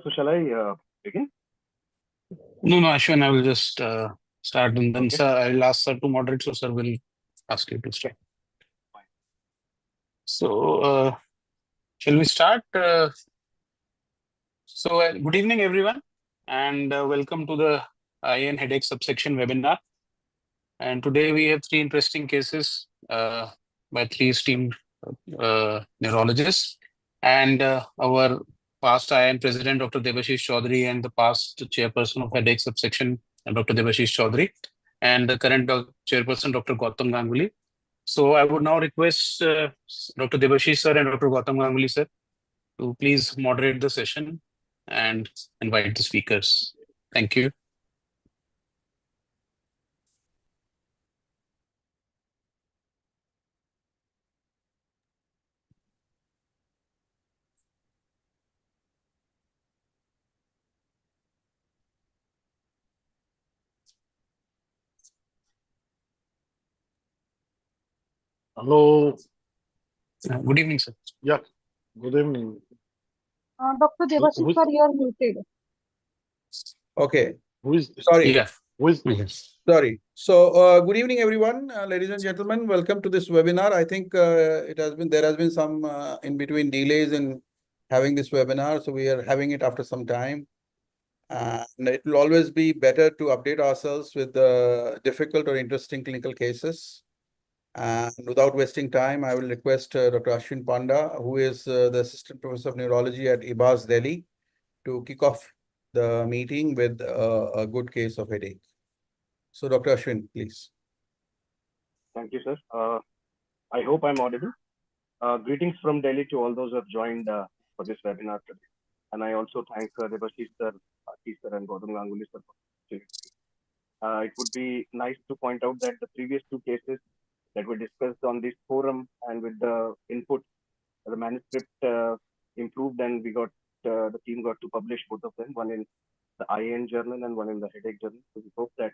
So shall I begin? No, Ashwin, I will just start and then Okay. sir, I will ask sir to moderate, so sir will ask you to start. Fine. So, shall we start? Good evening, everyone, and welcome to the IN headache subsection webinar. And today we have three interesting cases by three esteemed neurologists, and our past IN president, Dr. Debashish Chaudhary, and the past chairperson of headache subsection, Dr. Debashish Chaudhary, and the current chairperson, Dr. Gautam Ganguly. So I would now request Dr. Debashish sir and Dr. Gautam Ganguly sir to please moderate the session and invite the speakers. Thank you. Hello. Good evening, sir. Yeah. Good evening. Dr. Debashish sir, you are muted. Okay. Who is Sorry. Yeah. who is Yes. Sorry. So, good evening, everyone. Ladies and gentlemen, welcome to this webinar. I think there has been some in between delays in having this webinar, so we are having it after some time. And it will always be better to update ourselves with the difficult or interesting clinical cases. And without wasting time, I will request Dr. Ashwin Panda, who is the Assistant Professor of Neurology at IBAS Delhi, to kick off the meeting with a good case of headache. So, Dr. Ashwin, please. Thank you, sir. I hope I'm audible. Greetings from Delhi to all those who have joined for this webinar today. And I also thank Debashish sir, Ashish sir, and Gautam Ganguly sir for the opportunity. It would be nice to point out that the previous two cases that were discussed on this forum and with the input, the manuscript improved, and we got the team got to publish both of them, one in the IAN journal and one in the headache journal. So we hope that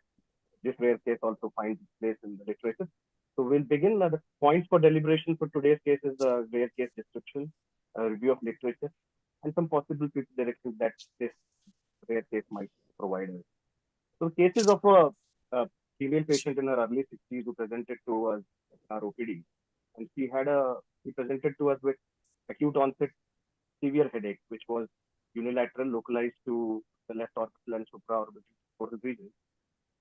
this rare case also finds its place in the literature. So we'll begin. The points for deliberation for today's case is the rare case description, a review of literature, and some possible future directions that this rare case might provide us. So cases of a female patient in her early 60s who presented to us our OPD, and she presented to us with acute onset severe headache, which was unilateral, localized to the left orbital and supraorbital region,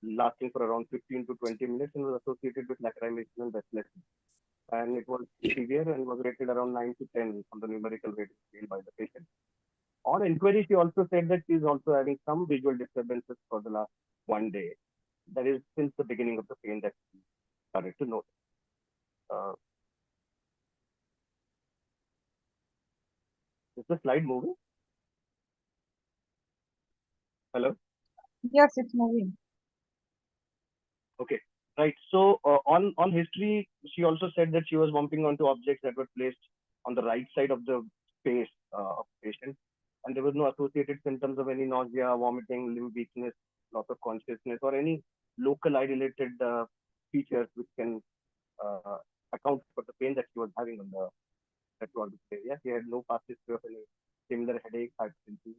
lasting for around 15 to 20 minutes and was associated with lacrimation and breathlessness. And it was severe and was rated around 9 to 10 on the numerical rating scale by the patient. On inquiry, she also said that she is also having some visual disturbances for the last 1 day. That is since the beginning of the pain that she started to notice. Is the slide moving? Hello? Yes, it's moving. Okay, right. So on history, she also said that she was bumping onto objects that were placed on the right side of the face of the patient, and there was no associated symptoms of any nausea, vomiting, limb weakness, loss of consciousness, or any local eye-related features which can account for the pain that she was having on the left area. She had no past history of any similar headache, hypertension.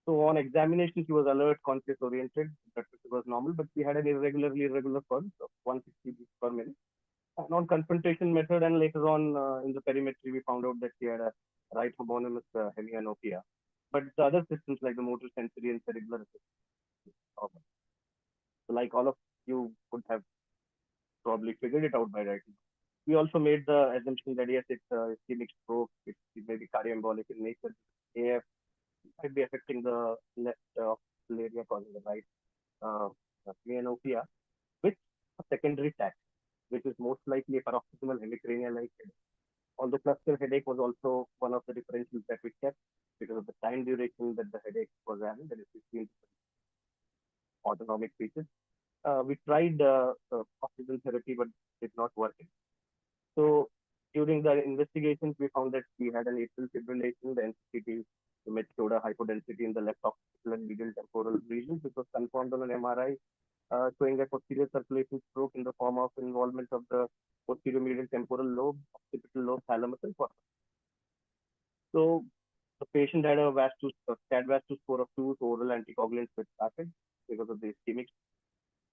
So on examination, she was alert, conscious oriented. Blood pressure was normal, but she had an irregular pulse of 160 beats per minute. And on confrontation method, and later on in the perimetry, we found out that she had a right homonymous hemianopia. But the other systems like the motor sensory and cerebral so like all of you could have probably figured it out by right now. We also made the assumption that yes, it's ischemic stroke, it may be cardioembolic in nature, AF might be affecting the left area causing the right myopia with a secondary tax, which is most likely a paroxysmal hemicranial-like headache. Although cluster headache was also one of the differentials that we kept because of the time duration that the headache was having, that is 15 autonomic features. We tried oxygen therapy, but did not work. So during the investigations, we found that we had an atrial fibrillation, the NCT image showed a hypodensity in the left occipital and medial temporal regions, which was confirmed on an MRI, showing a posterior circulation stroke in the form of involvement of the posterior medial temporal lobe, occipital lobe, thalamus, and cortex. So The patient had a STAT-VAS2 score of 2, so oral anticoagulants were started because of the ischemic.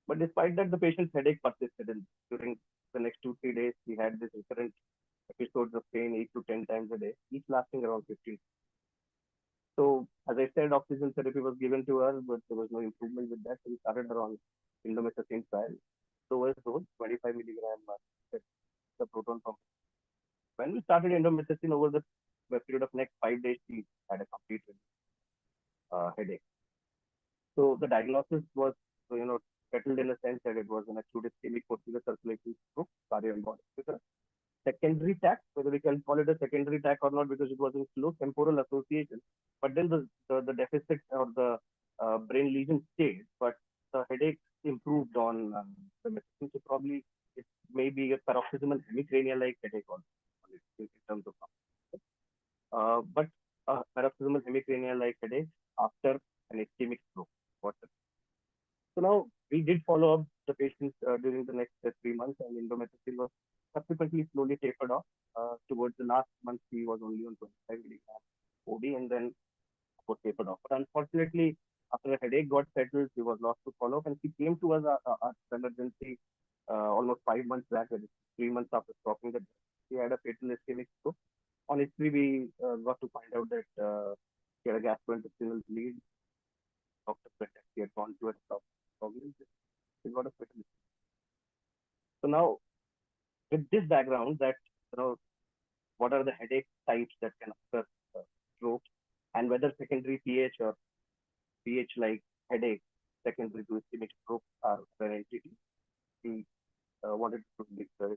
But despite that, the patient's headache persisted, and during the next 2-3 days, he had this recurrent episodes of pain 8 to 10 times a day, each lasting around 15. So, as I said, oxygen therapy was given to her, but there was no improvement with that. So we started her on indomethacin trial. Lowest dose, 25 milligram, the proton pump. When we started indomethacin over the period of next 5 days, she had a complete headache. So the diagnosis was, settled in a sense that it was an acute ischemic posterior circulatory stroke, cardioembolic with a secondary TAC, whether we can call it a secondary TAC or not, because it was in slow temporal association. But then the deficit or the brain lesion stayed, but the headache improved on the medicine. So probably it may be a paroxysmal hemicranial-like headache also in terms of but paroxysmal hemicranial-like headache after an ischemic stroke. So now we did follow up the patients during the next 3 months, and indomethacin was subsequently slowly tapered off. Towards the last month, he was only on 25 milligrams OD, and then was tapered off. But unfortunately, after the headache got settled, he was lost to follow up, and he came to us at emergency almost 5 months back, 3 months after stopping the drug. He had a fatal ischemic stroke. On history, we got to find out that he had a gastrointestinal bleed. Doctor said that he had gone to a stop. He got a fatal ischemic. So now, with this background, that what are the headache types that can occur stroke, and whether secondary PH or PH-like headache secondary to ischemic stroke are an entity, we wanted to make sure.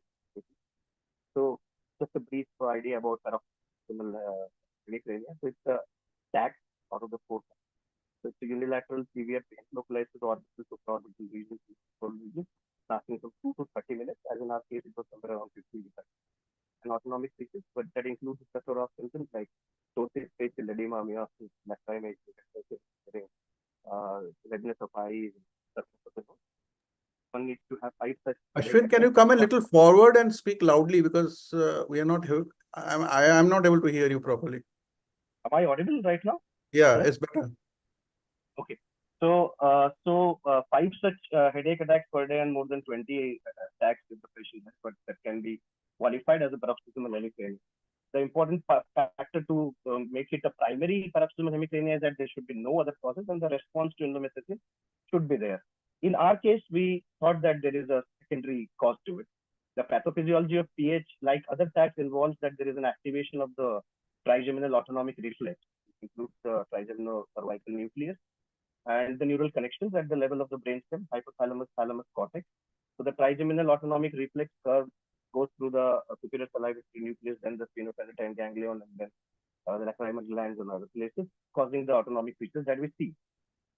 So just a brief idea about paroxysmal hemicrania. So it's a TAC out of the 4. So it's a unilateral severe pain localized to the orbital supraorbital region, lasting from 2 to 30 minutes. As in our case, it was somewhere around 15 minutes. And autonomic features, but that includes a plethora of symptoms like ptosis, facial edema, miosis, lacrimal, redness of eyes. One needs to have 5 such. Ashwin, can you come a little forward and speak loudly, because we are not here. I am not able to hear you properly. Am I audible right now? Yeah, Yes? it's better. Okay. So, 5 such headache attacks per day and more than 20 attacks with the patient has, but that can be qualified as a paroxysmal hemicrania. The important factor to make it a primary paroxysmal hemicrania is that there should be no other causes, and the response to indomethacin should be there. In our case, we thought that there is a secondary cause to it. The pathophysiology of PH, like other attacks, involves that there is an activation of the trigeminal autonomic reflex, which includes the trigeminal cervical nucleus, and the neural connections at the level of the brainstem, hypothalamus, thalamus, cortex. So the trigeminal autonomic reflex curve goes through the superior salivary nucleus, then the sphenopalatine ganglion, and then the lacrimal glands and other places, causing the autonomic features that we see.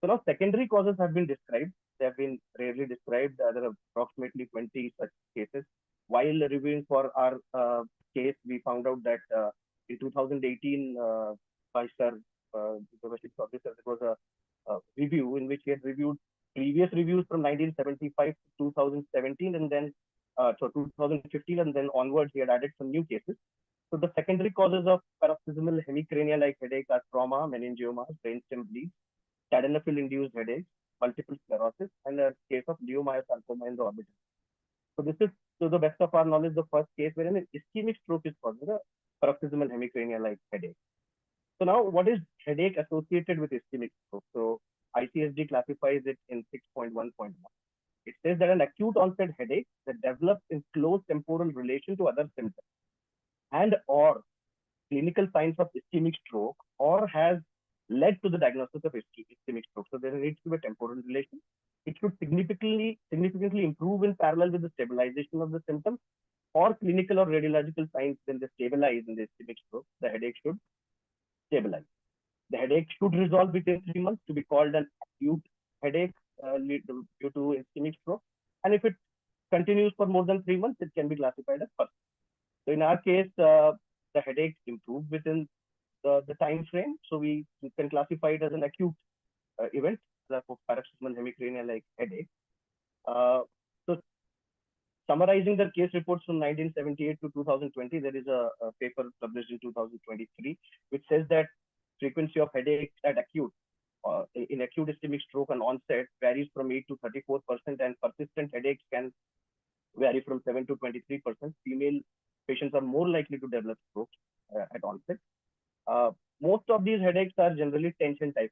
So now secondary causes have been described. They have been rarely described. There are approximately 20 such cases. While reviewing for our case, we found out that in 2018, by Sir there was a review in which he had reviewed previous reviews from 1975 to 2017, and then so 2015, and then onwards he had added some new cases. So the secondary causes of paroxysmal hemicrania-like headache are trauma, meningiomas, brainstem bleeds, tadalafil-induced headaches, multiple sclerosis, and a case of leiomyosarcoma in the orbital. So this is, to the best of our knowledge, the first case wherein an ischemic stroke is causing a paroxysmal hemicrania-like headache. So now, what is headache associated with ischemic stroke? So ICSD classifies it in 6.1.1. It says that an acute onset headache that develops in close temporal relation to other symptoms and or clinical signs of ischemic stroke, or has led to the diagnosis of ischemic stroke. So there needs to be a temporal relation. It should significantly improve in parallel with the stabilization of the symptoms, or clinical or radiological signs. When they stabilize in the ischemic stroke, the headache should stabilize. The headache should resolve within 3 months to be called an acute headache due to ischemic stroke. And if it continues for more than 3 months, it can be classified as first. So in our case, the headache improved within the time frame. So we can classify it as an acute event, for paroxysmal hemicrania-like headache. So summarizing the case reports from 1978 to 2020, there is a paper published in 2023, which says that frequency of headaches at acute in acute ischemic stroke and onset varies from 8 to 34%, and persistent headaches can vary from 7 to 23%. Female patients are more likely to develop stroke at onset. Most of these headaches are generally tension type,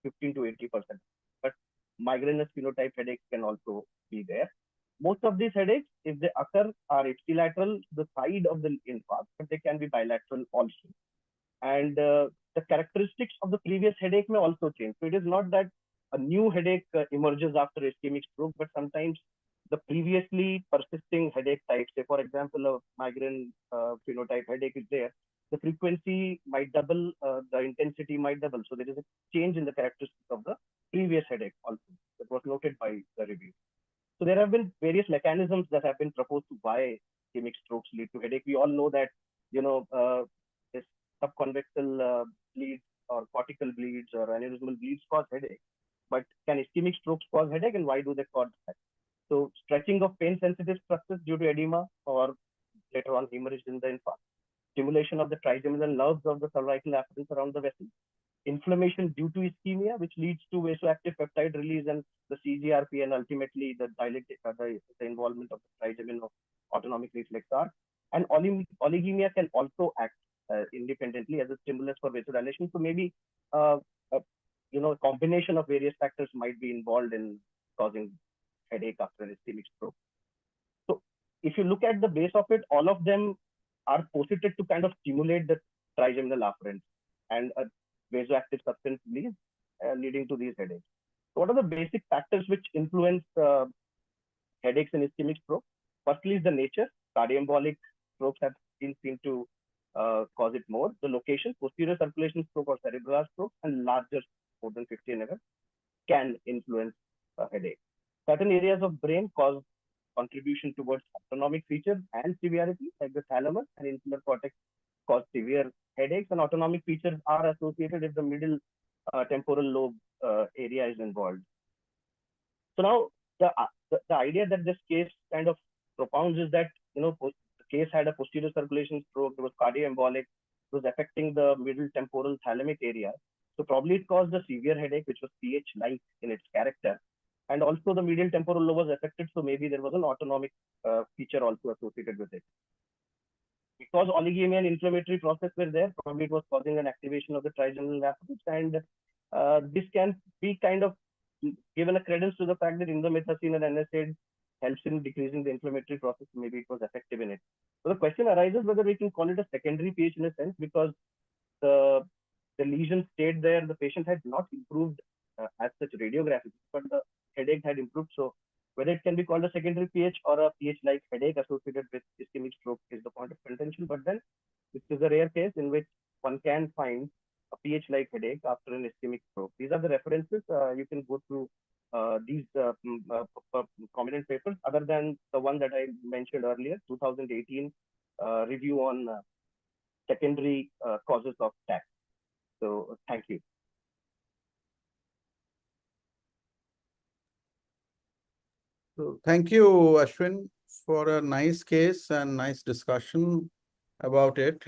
15 to 80%. But migrainous phenotype headaches can also be there. Most of these headaches, if they occur, are ipsilateral, the side of the infarct, but they can be bilateral also. And the characteristics of the previous headache may also change. So it is not that a new headache emerges after ischemic stroke, but sometimes the previously persisting headache type, say for example, a migraine phenotype headache is there, the frequency might double, the intensity might double. So there is a change in the characteristics of the previous headache also that was noted by the review. So there have been various mechanisms that have been proposed to why ischemic strokes lead to headache. We all know that, this subconvexal bleeds or cortical bleeds or aneurysmal bleeds cause headache. But can ischemic strokes cause headache, and why do they cause that? So stretching of pain-sensitive structures due to edema or later on hemorrhage in the infarct, stimulation of the trigeminal nerves of the cervical afferents around the vessel, inflammation due to ischemia, which leads to vasoactive peptide release and the CGRP, and ultimately the involvement of the trigemin of autonomic reflex arc. And oligemia can also act independently as a stimulus for vasodilation. So maybe a combination of various factors might be involved in causing headache after an ischemic stroke. So if you look at the base of it, all of them are posited to kind of stimulate the trigeminal afferents, and a vasoactive substance release leading to these headaches. So what are the basic factors which influence headaches in ischemic stroke? Firstly is the nature. Cardioembolic strokes have been seen to cause it more. The location, posterior circulation stroke or cerebral stroke, and larger, more than 50 mm, can influence headache. Certain areas of brain cause contribution towards autonomic features and severity, like the thalamus and insular cortex cause severe headaches, and autonomic features are associated if the middle temporal lobe area is involved. So now the idea that this case kind of propounds is that, the case had a posterior circulation stroke, it was cardioembolic, it was affecting the middle temporal thalamic area. So probably it caused a severe headache, which was PH-like in its character. And also the medial temporal lobe was affected, so maybe there was an autonomic feature also associated with it. Because oligemia and inflammatory process were there, probably it was causing an activation of the trigeminal afferents, and this can be kind of given a credence to the fact that indomethacin and NSAID helps in decreasing the inflammatory process. Maybe it was effective in it. So the question arises whether we can call it a secondary PH in a sense, because the lesion stayed there, the patient had not improved as such radiographically, but the headache had improved. So whether it can be called a secondary PH or a PH-like headache associated with ischemic stroke is the point of contention. But then this is a rare case in which one can find a PH-like headache after an ischemic stroke. These are the references. You can go through these prominent papers, other than the one that I mentioned earlier, 2018 review on secondary causes of TAC. So thank you. So thank you, Ashwin, for a nice case and nice discussion about it.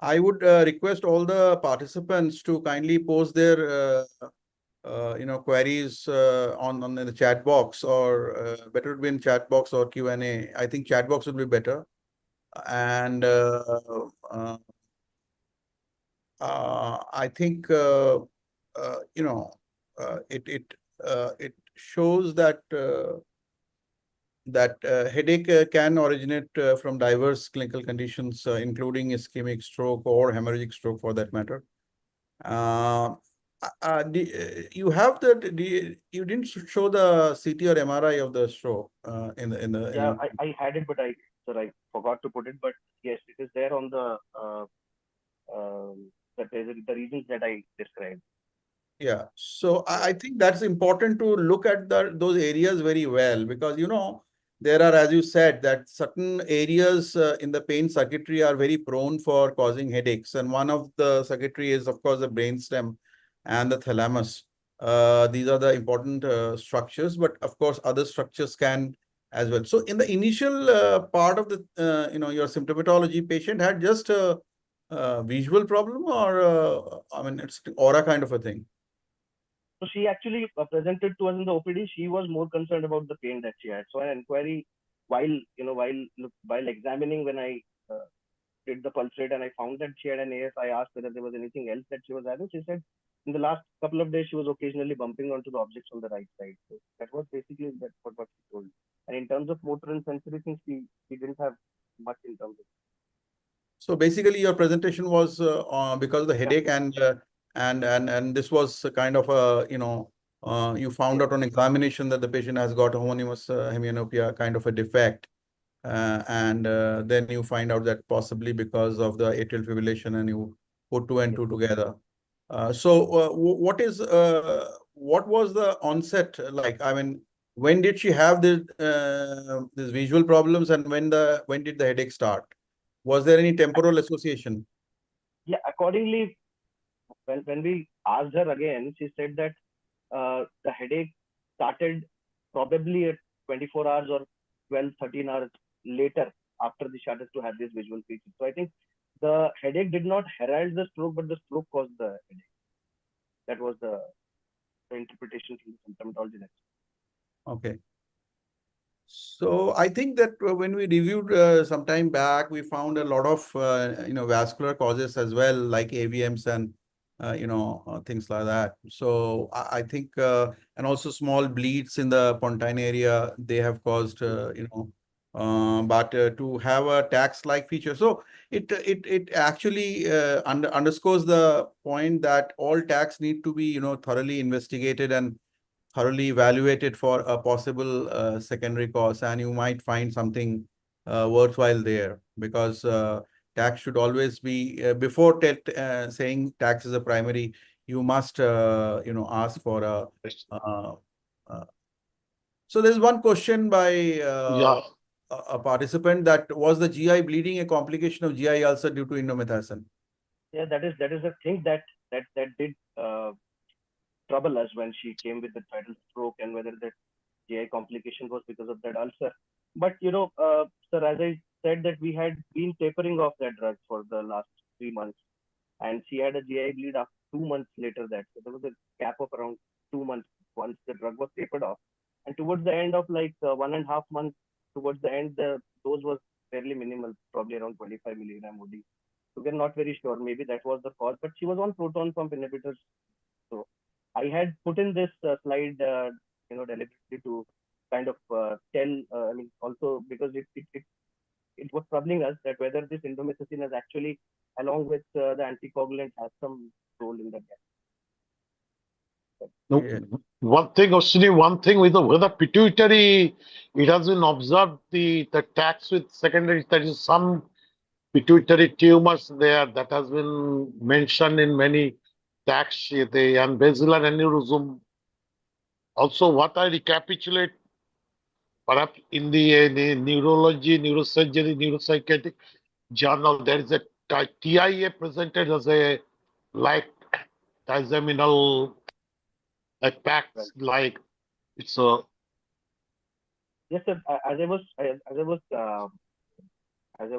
I would request all the participants to kindly post their queries on the chat box, or better would be in chat box or Q&A. I think chat box would be better. And I think it shows that headache can originate from diverse clinical conditions, including ischemic stroke or hemorrhagic stroke, for that matter. You have you didn't show the CT or MRI of the stroke I had it, but I forgot to put it. But yes, it is there on the the reasons that I described. Yeah, so I think that's important to look at those areas very well, because there are, as you said, that certain areas in the pain circuitry are very prone for causing headaches, and one of the circuitry is, of course, the brainstem and the thalamus. These are the important structures, but of course other structures can as well. So in the initial part of the your symptomatology, patient had just visual problem or I mean, it's aura kind of a thing? So she actually presented to us in the OPD. She was more concerned about the pain that she had. So an inquiry, while examining, when I did the pulse rate and I found that she had an AF, I asked whether there was anything else that she was having. She said in the last couple of days she was occasionally bumping onto the objects on the right side. So that was basically what she told. And in terms of motor and sensory things, she didn't have much in terms of. So basically, your presentation was because of the headache, and this was a kind of a, you found out on examination that the patient has got homonymous hemianopia kind of a defect, and then you find out that possibly because of the atrial fibrillation, and you put two and two together. What was the onset like? I mean, when did she have these visual problems, and when did the headache start? Was there any temporal association? Yeah, accordingly, when we asked her again, she said that the headache started probably at 24 hours or 12, 13 hours later after she started to have these visual features. So I think the headache did not herald the stroke, but the stroke caused the headache. That was the interpretation from the symptomatology. Okay. So I think that when we reviewed some time back, we found a lot of vascular causes as well, like AVMs and things like that. So I think and also small bleeds in the pontine area, they have caused but to have a tax-like feature. So it actually underscores the point that all tax need to be thoroughly investigated and thoroughly evaluated for a possible secondary cause, and you might find something worthwhile there, because tax should always be before saying tax is a primary, you must ask for a uh, so there's one question by Yeah. a participant, that was the GI bleeding a complication of GI ulcer due to indomethacin? Yeah, that is a thing that did trouble us when she came with the tidal stroke, and whether that GI complication was because of that ulcer. But sir, as I said, that we had been tapering off that drug for the last 3 months, and she had a GI bleed after 2 months later. That so there was a gap of around 2 months once the drug was tapered off, and towards the end of like 1.5 months, towards the end, the dose was fairly minimal, probably around 25 milligram OD. So we're not very sure. Maybe that was the cause, but she was on proton pump inhibitors. So I had put in this slide, deliberately to kind of tell. I mean, also because it was troubling us that whether this indomethacin has actually, along with the anticoagulant, has some role in the gap. No, Yeah. one thing, Ashwini, one thing with the pituitary, it has been observed the tax with secondary, there is some pituitary tumors there that has been mentioned in many tax, and basilar aneurysm. Also, what I recapitulate, perhaps in the neurology, neurosurgery, neuropsychiatric journal, there is a TIA presented as a like trigeminal attacks, like it's a. Yes, sir. As I was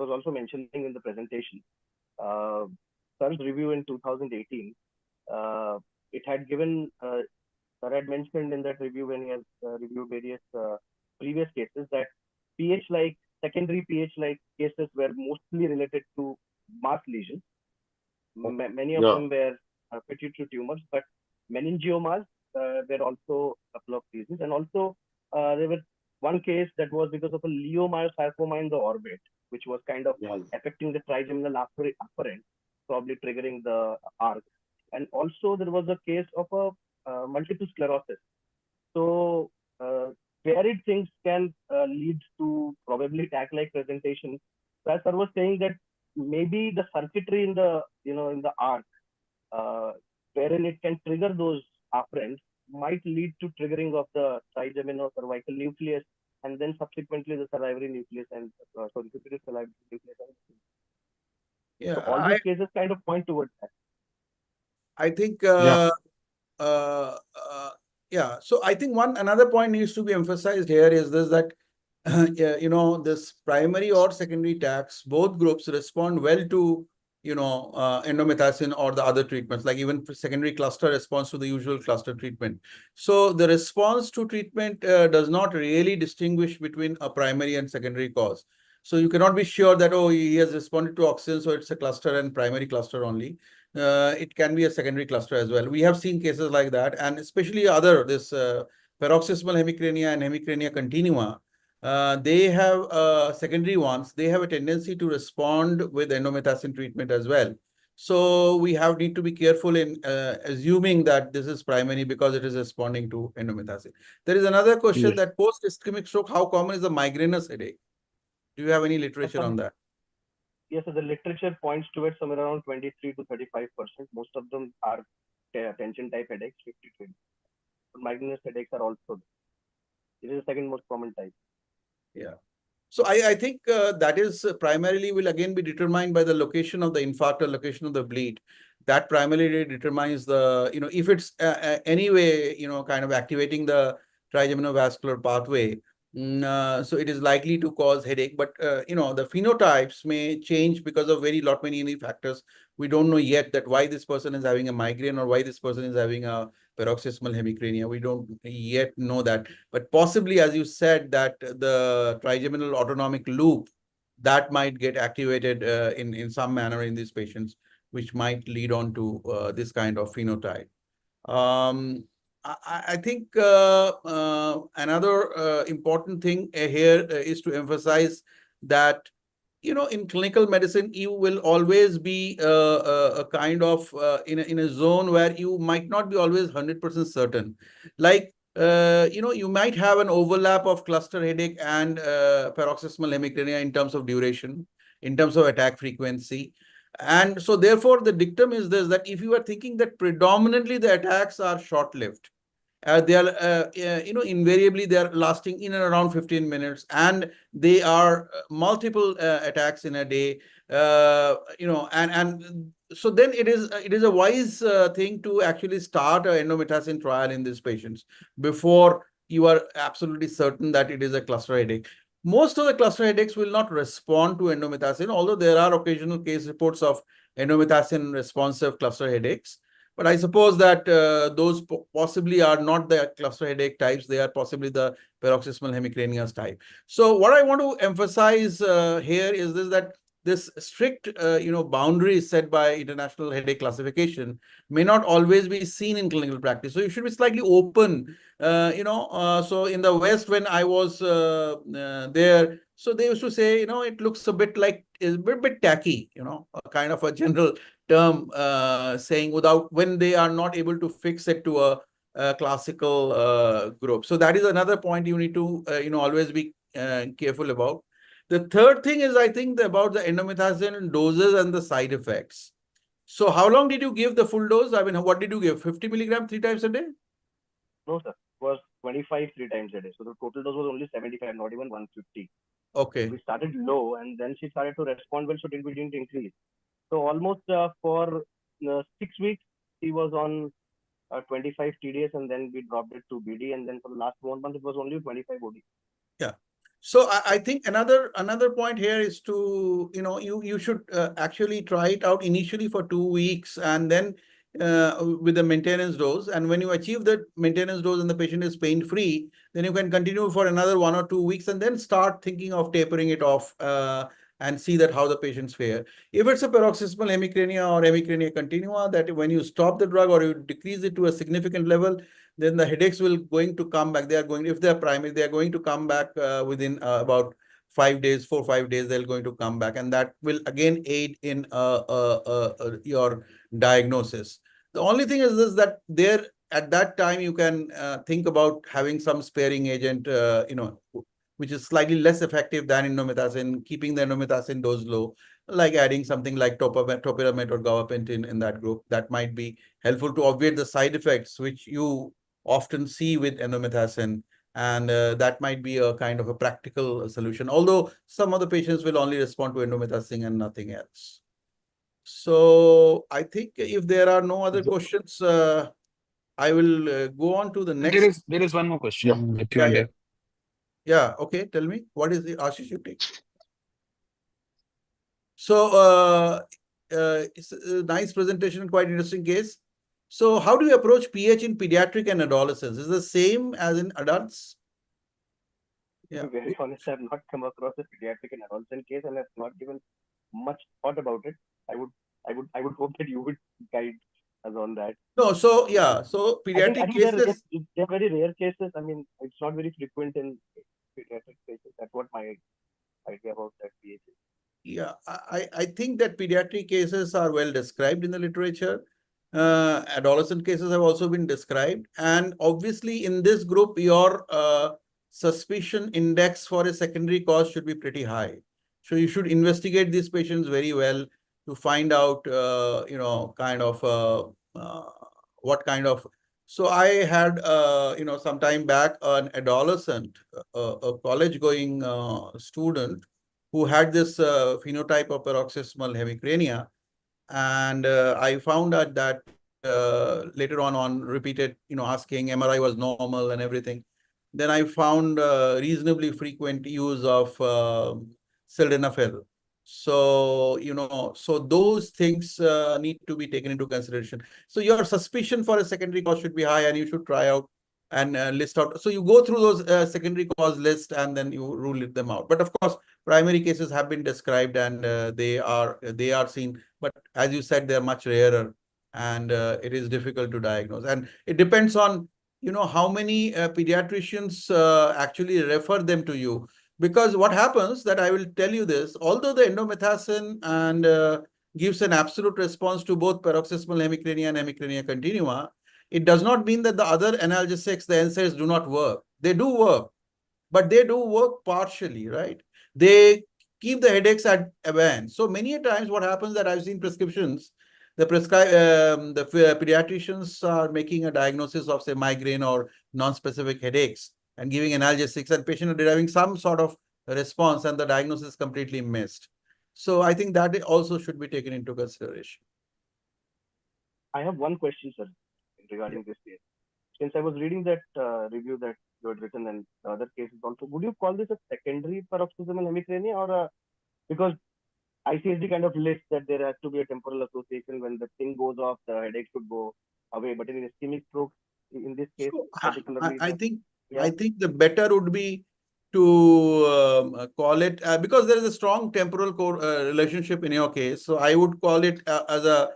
also mentioning in the presentation, uh, Sun's review in 2018, it had given. Sir had mentioned in that review, when he has reviewed various previous cases, that PH-like, secondary PH-like cases were mostly related to mass lesions. Many of Yeah. them were pituitary tumors, but meningiomas were also a couple of cases. And also, there was one case that was because of a leiomyosarcoma in the orbit, which was kind of Yes. affecting the trigeminal upper end, probably triggering the arc. And also, there was a case of a multiple sclerosis. So, varied things can lead to probably TAC-like presentation. So, as sir was saying, that maybe the circuitry in the in the arc, wherein it can trigger those afferents, might lead to triggering of the trigeminocervical nucleus, and then subsequently the salivary nucleus, and pituitary salivary nucleus. Yeah, So all these cases kind of point towards that. I think Yeah. yeah. So I think another point needs to be emphasized here is this, that this primary or secondary tax, both groups respond well to endomethacin or the other treatments, like even secondary cluster response to the usual cluster treatment. So the response to treatment does not really distinguish between a primary and secondary cause. So you cannot be sure that, oh, he has responded to oxygen, so it's a cluster and primary cluster only. It can be a secondary cluster as well. We have seen cases like that, and especially this paroxysmal hemicrania and hemicrania continua. They have secondary ones. They have a tendency to respond with endomethacin treatment as well. So we need to be careful in assuming that this is primary because it is responding to endomethacin. There is another question that post-ischemic stroke, how common is the migrainous headache? Do you have any literature on that? Yes, so the literature points towards somewhere around 23 to 35%. Most of them are tension type headaches, 50 to 80. But migrainous headaches are also. It is the second most common type. Yeah. So I think that is primarily will again be determined by the location of the infarct or location of the bleed. That primarily determines the, if it's anyway, kind of activating the trigeminal vascular pathway. So it is likely to cause headache, but the phenotypes may change because of many factors. We don't know yet that why this person is having a migraine or why this person is having a paroxysmal hemicrania. We don't yet know that, but possibly, as you said, that the trigeminal autonomic loop that might get activated in some manner in these patients, which might lead on to this kind of phenotype. I think another important thing here is to emphasize that in clinical medicine, you will always be a kind of in a zone where you might not be always 100% certain. Like, you might have an overlap of cluster headache and paroxysmal hemicrania in terms of duration, in terms of attack frequency. And so therefore, the dictum is this, that if you are thinking that predominantly the attacks are short-lived, they are, invariably they are lasting in and around 15 minutes, and they are multiple attacks in a day. And so then it is a wise thing to actually start an endomethacin trial in these patients before you are absolutely certain that it is a cluster headache. Most of the cluster headaches will not respond to endomethacin, although there are occasional case reports of endomethacin responsive cluster headaches. But I suppose that those possibly are not the cluster headache types. They are possibly the paroxysmal hemicranias type. So what I want to emphasize here is that this strict, boundaries set by International Headache Classification may not always be seen in clinical practice. So you should be slightly open. So in the West, when I was there, so they used to say, it looks a bit like, a bit tacky, a kind of a general term saying when they are not able to fix it to a classical group. So that is another point you need to, always be careful about. The third thing is, I think, about the endomethacin doses and the side effects. So how long did you give the full dose? I mean, what did you give? 50 milligram 3 times a day? No, sir. It was 25 3 times a day. So the total dose was only 75, not even 150. Okay. We started low, and then she started to respond well, so we didn't increase. So almost for 6 weeks, he was on 25 TDS, and then we dropped it to BD, and then for the last 1 month, it was only 25 OD. Yeah. So I think another point here is to, you should actually try it out initially for 2 weeks, and then with the maintenance dose. And when you achieve the maintenance dose and the patient is pain-free, then you can continue for another 1 or 2 weeks and then start thinking of tapering it off and see that how the patients fare. If it's a paroxysmal hemicrania or hemicrania continua, that when you stop the drug or you decrease it to a significant level, then the headaches will going to come back. If they're primary, they are going to come back within about 5 days, 4 or 5 days, they're going to come back. And that will again aid in your diagnosis. The only thing is this, that at that time, you can think about having some sparing agent, which is slightly less effective than endomethacin, keeping the endomethacin dose low, like adding something like topiramate or gabapentin in that group. That might be helpful to obviate the side effects, which you often see with endomethacin. And that might be a kind of a practical solution, although some of the patients will only respond to endomethacin and nothing else. So I think if there are no other questions, I will go on to the next. There is one more question. The Q&A. Yeah. Okay. Tell me, what is the Ashish you take? So it's a nice presentation, quite interesting case. So how do you approach PH in pediatric and adolescents? Is it the same as in adults? To be very honest, I've not come across a pediatric and adolescent case, and I've not given much thought about it. I would hope that you would guide us on that. No, so yeah, so I think pediatric cases. they're very rare cases. I mean, it's not very frequent in pediatric cases. That's what my idea about that PH is. Yeah, I think that pediatric cases are well described in the literature. Adolescent cases have also been described. And obviously, in this group, your suspicion index for a secondary cause should be pretty high. So you should investigate these patients very well to find out, what kind of. So I had, some time back, an adolescent, a college-going student who had this phenotype of paroxysmal hemicrania. And I found out that later on repeated, asking, MRI was normal and everything. Then I found reasonably frequent use of sildenafil. So, so those things need to be taken into consideration. So your suspicion for a secondary cause should be high, and you should try out and list out. So you go through those secondary cause list, and then you rule them out. But of course, primary cases have been described, and they are seen. But as you said, they're much rarer, and it is difficult to diagnose. And it depends on, how many pediatricians actually refer them to you. Because what happens, that I will tell you this, although the endomethacin and gives an absolute response to both paroxysmal hemicrania and hemicrania continua, it does not mean that the other analgesics, the NSAIDs, do not work. They do work, but they do work partially, right? They keep the headaches at bay. So many a times what happens that I've seen prescriptions, the pediatricians are making a diagnosis of, say, migraine or non-specific headaches and giving analgesics, and patient are deriving some sort of response, and the diagnosis is completely missed. So I think that also should be taken into consideration. I have one question, sir, regarding this case. Since I was reading that review that you had written and the other cases also, would you call this a secondary paroxysmal hemicrania, or because ICSD kind of lists that there has to be a temporal association when the thing goes off, the headache should go away. But in ischemic stroke, in this case, So particularly, I think the better would be to call it, because there is a strong temporal relationship in your case. So I would call it as a,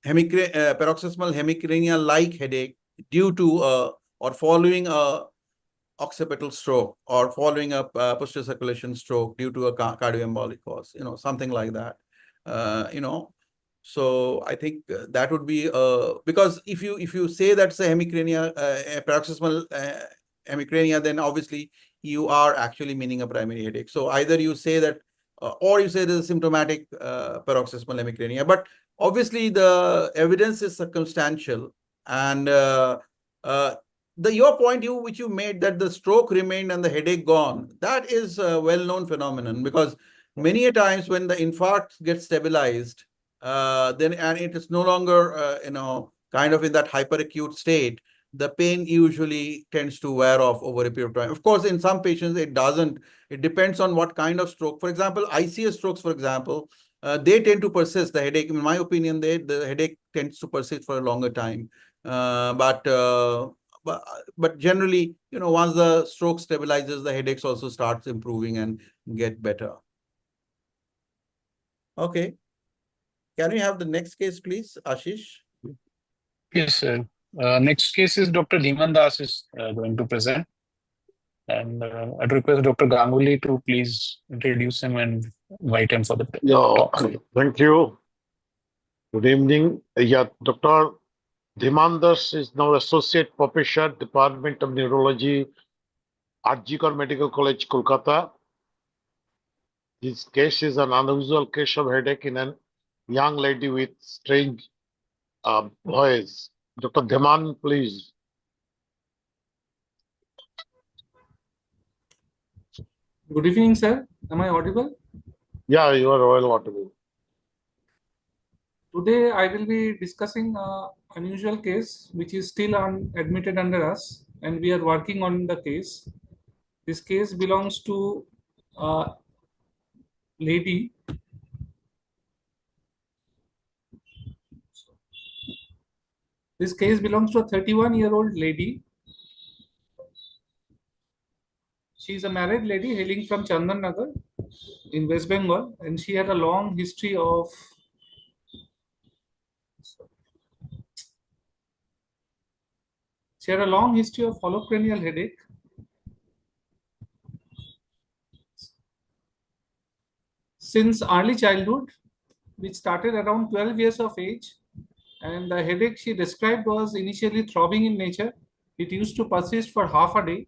paroxysmal hemicrania-like headache due to or following a occipital stroke, or following a posterior circulation stroke due to a cardioembolic cause, something like that. So I think that would be because if you say that's a hemicrania, paroxysmal hemicrania, then obviously you are actually meaning a primary headache. So either you say that, or you say there's a symptomatic paroxysmal hemicrania. But obviously the evidence is circumstantial, and your point which you made, that the stroke remained and the headache gone, that is a well-known phenomenon, because many a times when the infarct gets stabilized, then and it is no longer kind of in that hyperacute state, the pain usually tends to wear off over a period of time. Of course, in some patients it doesn't. It depends on what kind of stroke. For example, ICS strokes, for example, they tend to persist. The headache, in my opinion, the headache tends to persist for a longer time. But generally, once the stroke stabilizes, the headaches also starts improving and get better. Okay. Can we have the next case, please, Ashish? Yes, sir. Next case is Dr. Dhiman Das is going to present. And I'd request Dr. Ganguly to please introduce him and invite him for the talk. Thank you. Good evening. Dr. Dhiman Das is now Associate Professor, Department of Neurology, Arjikar Medical College, Kolkata. This case is an unusual case of headache in a young lady with strange voice. Dr. Dhiman, please. Good evening, sir. Am I audible? Yeah, you are well audible. Today, I will be discussing an unusual case which is still admitted under us, and we are working on the case. This case belongs to a lady This case belongs to a 31-year-old lady. She is a married lady hailing from Chandannagar in West Bengal, and she had a long history of holocranial headache. Since early childhood, which started around 12 years of age, and the headache she described was initially throbbing in nature. It used to persist for half a day,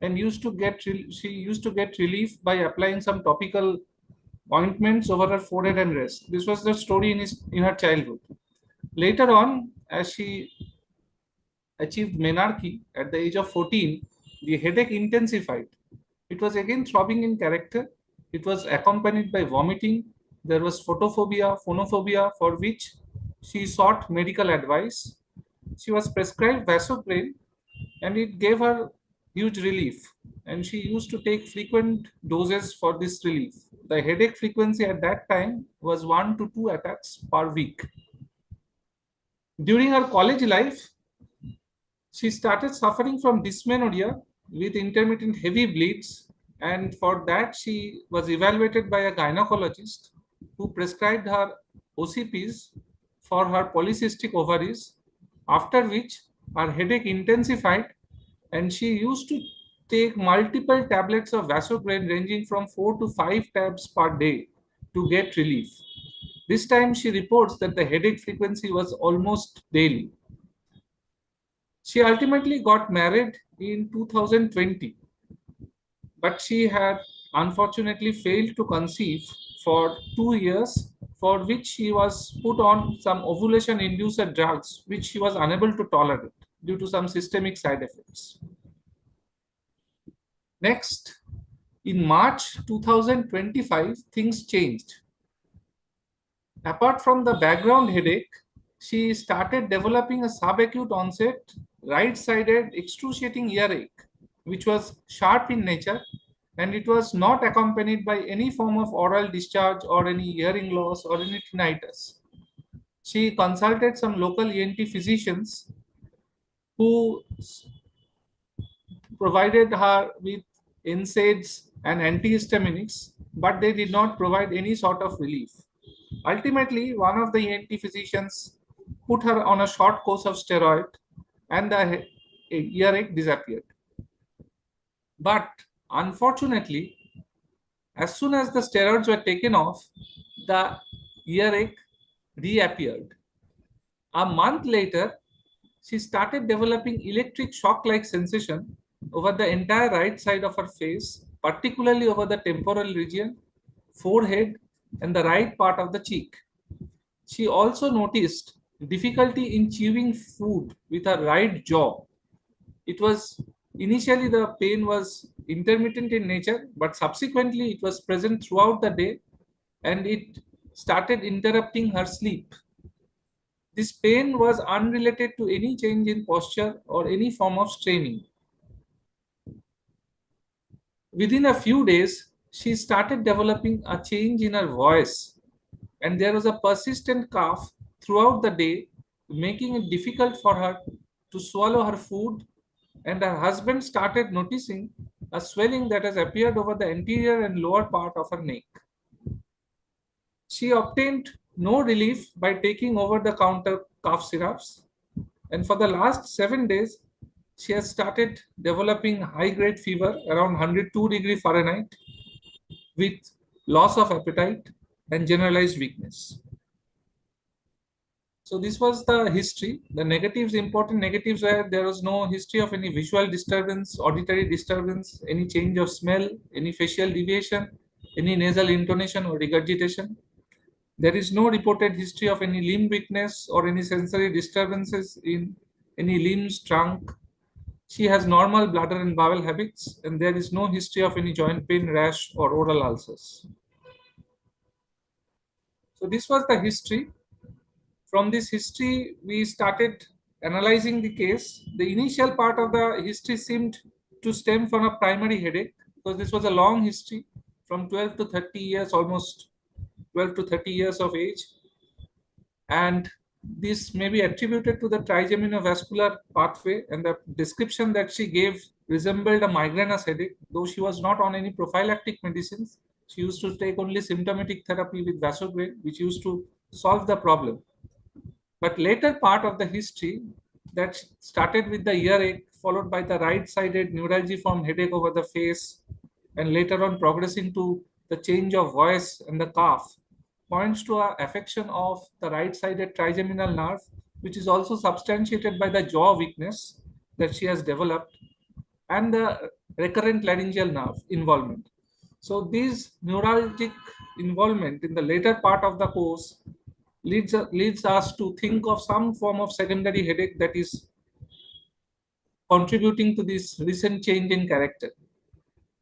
and she used to get relief by applying some topical ointments over her forehead and wrist. This was the story in her childhood. Later on, as she achieved menarche at the age of 14, the headache intensified. It was again throbbing in character. It was accompanied by vomiting. There was phonophobia, for which she sought medical advice. She was prescribed Vasopressin, and it gave her huge relief. And she used to take frequent doses for this relief. The headache frequency at that time was 1 to 2 attacks per week. During her college life, she started suffering from dysmenorrhea with intermittent heavy bleeds, and for that she was evaluated by a gynecologist who prescribed her OCPs for her polycystic ovaries, after which her headache intensified and she used to take multiple tablets of Vasopressin ranging from 4 to 5 tabs per day to get relief. This time she reports that the headache frequency was almost daily. She ultimately got married in 2020, but she had unfortunately failed to conceive for 2 years, for which she was put on some ovulation inducer drugs, which she was unable to tolerate due to some systemic side effects. Next, in March 2025, things changed. Apart from the background headache, she started developing a subacute onset right-sided excruciating earache, which was sharp in nature, and it was not accompanied by any form of oral discharge or any hearing loss or any tinnitus. She consulted some local ENT physicians who provided her with NSAIDs and antihistaminics, but they did not provide any sort of relief. Ultimately, one of the ENT physicians put her on a short course of steroid, and the earache disappeared. But unfortunately, as soon as the steroids were taken off, the earache reappeared. A month later, she started developing electric shock-like sensation over the entire right side of her face, particularly over the temporal region, forehead, and the right part of the cheek. She also noticed difficulty in chewing food with her right jaw. It was initially the pain was intermittent in nature, but subsequently it was present throughout the day and it started interrupting her sleep. This pain was unrelated to any change in posture or any form of straining. Within a few days, she started developing a change in her voice, and there was a persistent cough throughout the day, making it difficult for her to swallow her food, and her husband started noticing a swelling that has appeared over the anterior and lower part of her neck. She obtained no relief by taking over-the-counter cough syrups, and for the last 7 days, she has started developing high-grade fever around 102 degrees Fahrenheit with loss of appetite and generalized weakness. So this was the history. The negatives, important negatives were there was no history of any visual disturbance, auditory disturbance, any change of smell, any facial deviation, any nasal intonation or regurgitation. There is no reported history of any limb weakness or any sensory disturbances in any limbs, trunk. She has normal bladder and bowel habits, and there is no history of any joint pain, rash, or oral ulcers. So this was the history. From this history, we started analyzing the case. The initial part of the history seemed to stem from a primary headache, because this was a long history from 12 to 30 years, almost 12 to 30 years of age. And this may be attributed to the trigeminal pathway, and the description that she gave resembled a migrainous headache, though she was not on any prophylactic medicines. She used to take only symptomatic therapy with vasopressin, which used to solve the problem. But later part of the history that started with the earache, followed by the right-sided neuralgiform headache over the face, and later on progressing to the change of voice and the cough, points to an affection of the right-sided trigeminal nerve, which is also substantiated by the jaw weakness that she has developed and the recurrent laryngeal nerve involvement. So these neuralgic involvement in the later part of the course leads us to think of some form of secondary headache that is contributing to this recent change in character.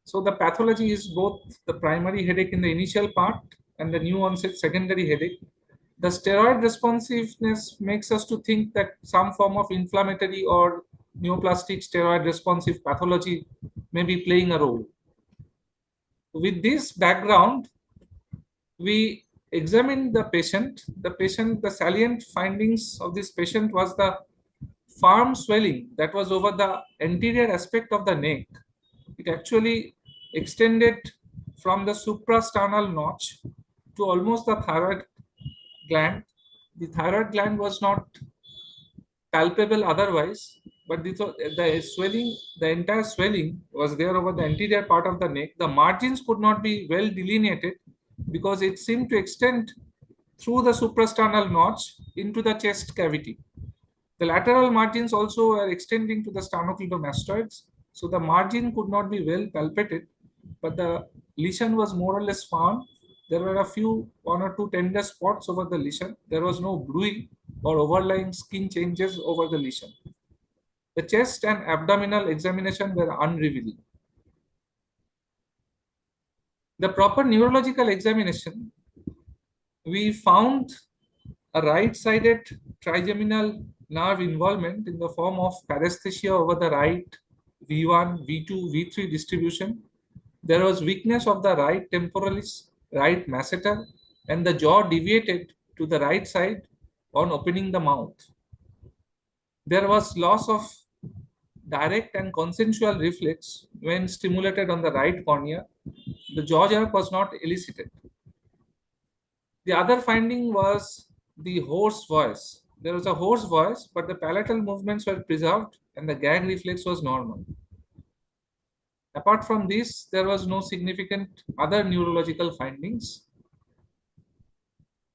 So the pathology is both the primary headache in the initial part and the new onset secondary headache. The steroid responsiveness makes us to think that some form of inflammatory or neoplastic steroid responsive pathology may be playing a role. With this background, we examined the patient. The salient findings of this patient was the firm swelling that was over the anterior aspect of the neck. It actually extended from the suprasternal notch to almost the thyroid gland. The thyroid gland was not palpable otherwise, but the swelling, the entire swelling was there over the anterior part of the neck. The margins could not be well delineated because it seemed to extend through the suprasternal notch into the chest cavity. The lateral margins also were extending to the sternocleidomastoids, so the margin could not be well palpated, but the lesion was more or less firm. There were one or two tender spots over the lesion. There was no bluing or overlying skin changes over the lesion. The chest and abdominal examination were unrevealing. The proper neurological examination, we found a right-sided trigeminal nerve involvement in the form of paresthesia over the right V1, V2, V3 distribution. There was weakness of the right temporalis, right masseter, and the jaw deviated to the right side on opening the mouth. There was loss of direct and consensual reflex when stimulated on the right cornea. The jaw jerk was not elicited. The other finding was the hoarse voice. There was a hoarse voice, but the palatal movements were preserved and the gag reflex was normal. Apart from this, there was no significant other neurological findings.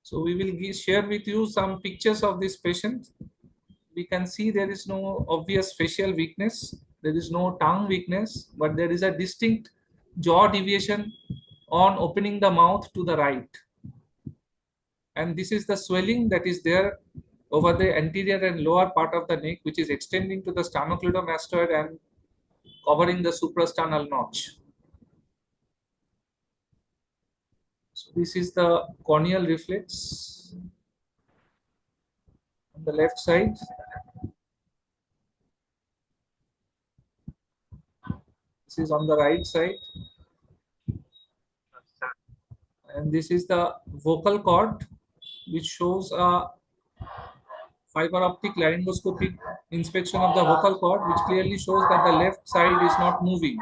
So we will share with you some pictures of this patient. We can see there is no obvious facial weakness. There is no tongue weakness, but there is a distinct jaw deviation on opening the mouth to the right. And this is the swelling that is there over the anterior and lower part of the neck, which is extending to the sternocleidomastoid and covering the suprasternal notch. So this is the corneal reflex on the left side. This is on the right side. And this is the vocal cord, which shows a fiber optic laryngoscopic inspection of the vocal cord, which clearly shows that the left side is not moving.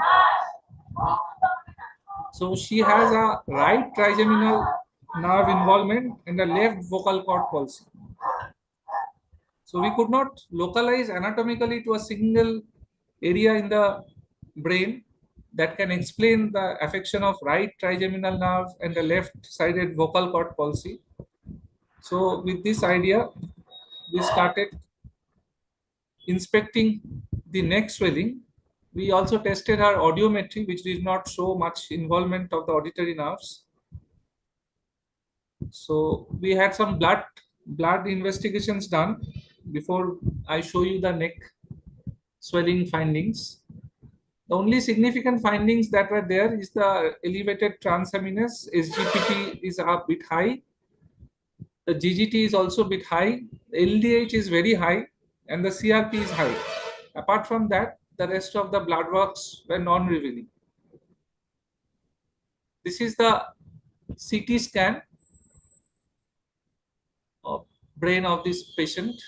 So she has a right trigeminal nerve involvement and a left vocal cord palsy. So we could not localize anatomically to a single area in the brain that can explain the affection of right trigeminal nerve and the left-sided vocal cord palsy. So with this idea, we started inspecting the neck swelling. We also tested her audiometry, which did not show much involvement of the auditory nerves. So we had some blood investigations done before I show you the neck swelling findings. The only significant findings that were there is the elevated transaminase. SGPT is a bit high. The GGT is also a bit high. The LDH is very high and the CRP is high. Apart from that, the rest of the blood works were non-revealing. This is the CT scan brain of this patient,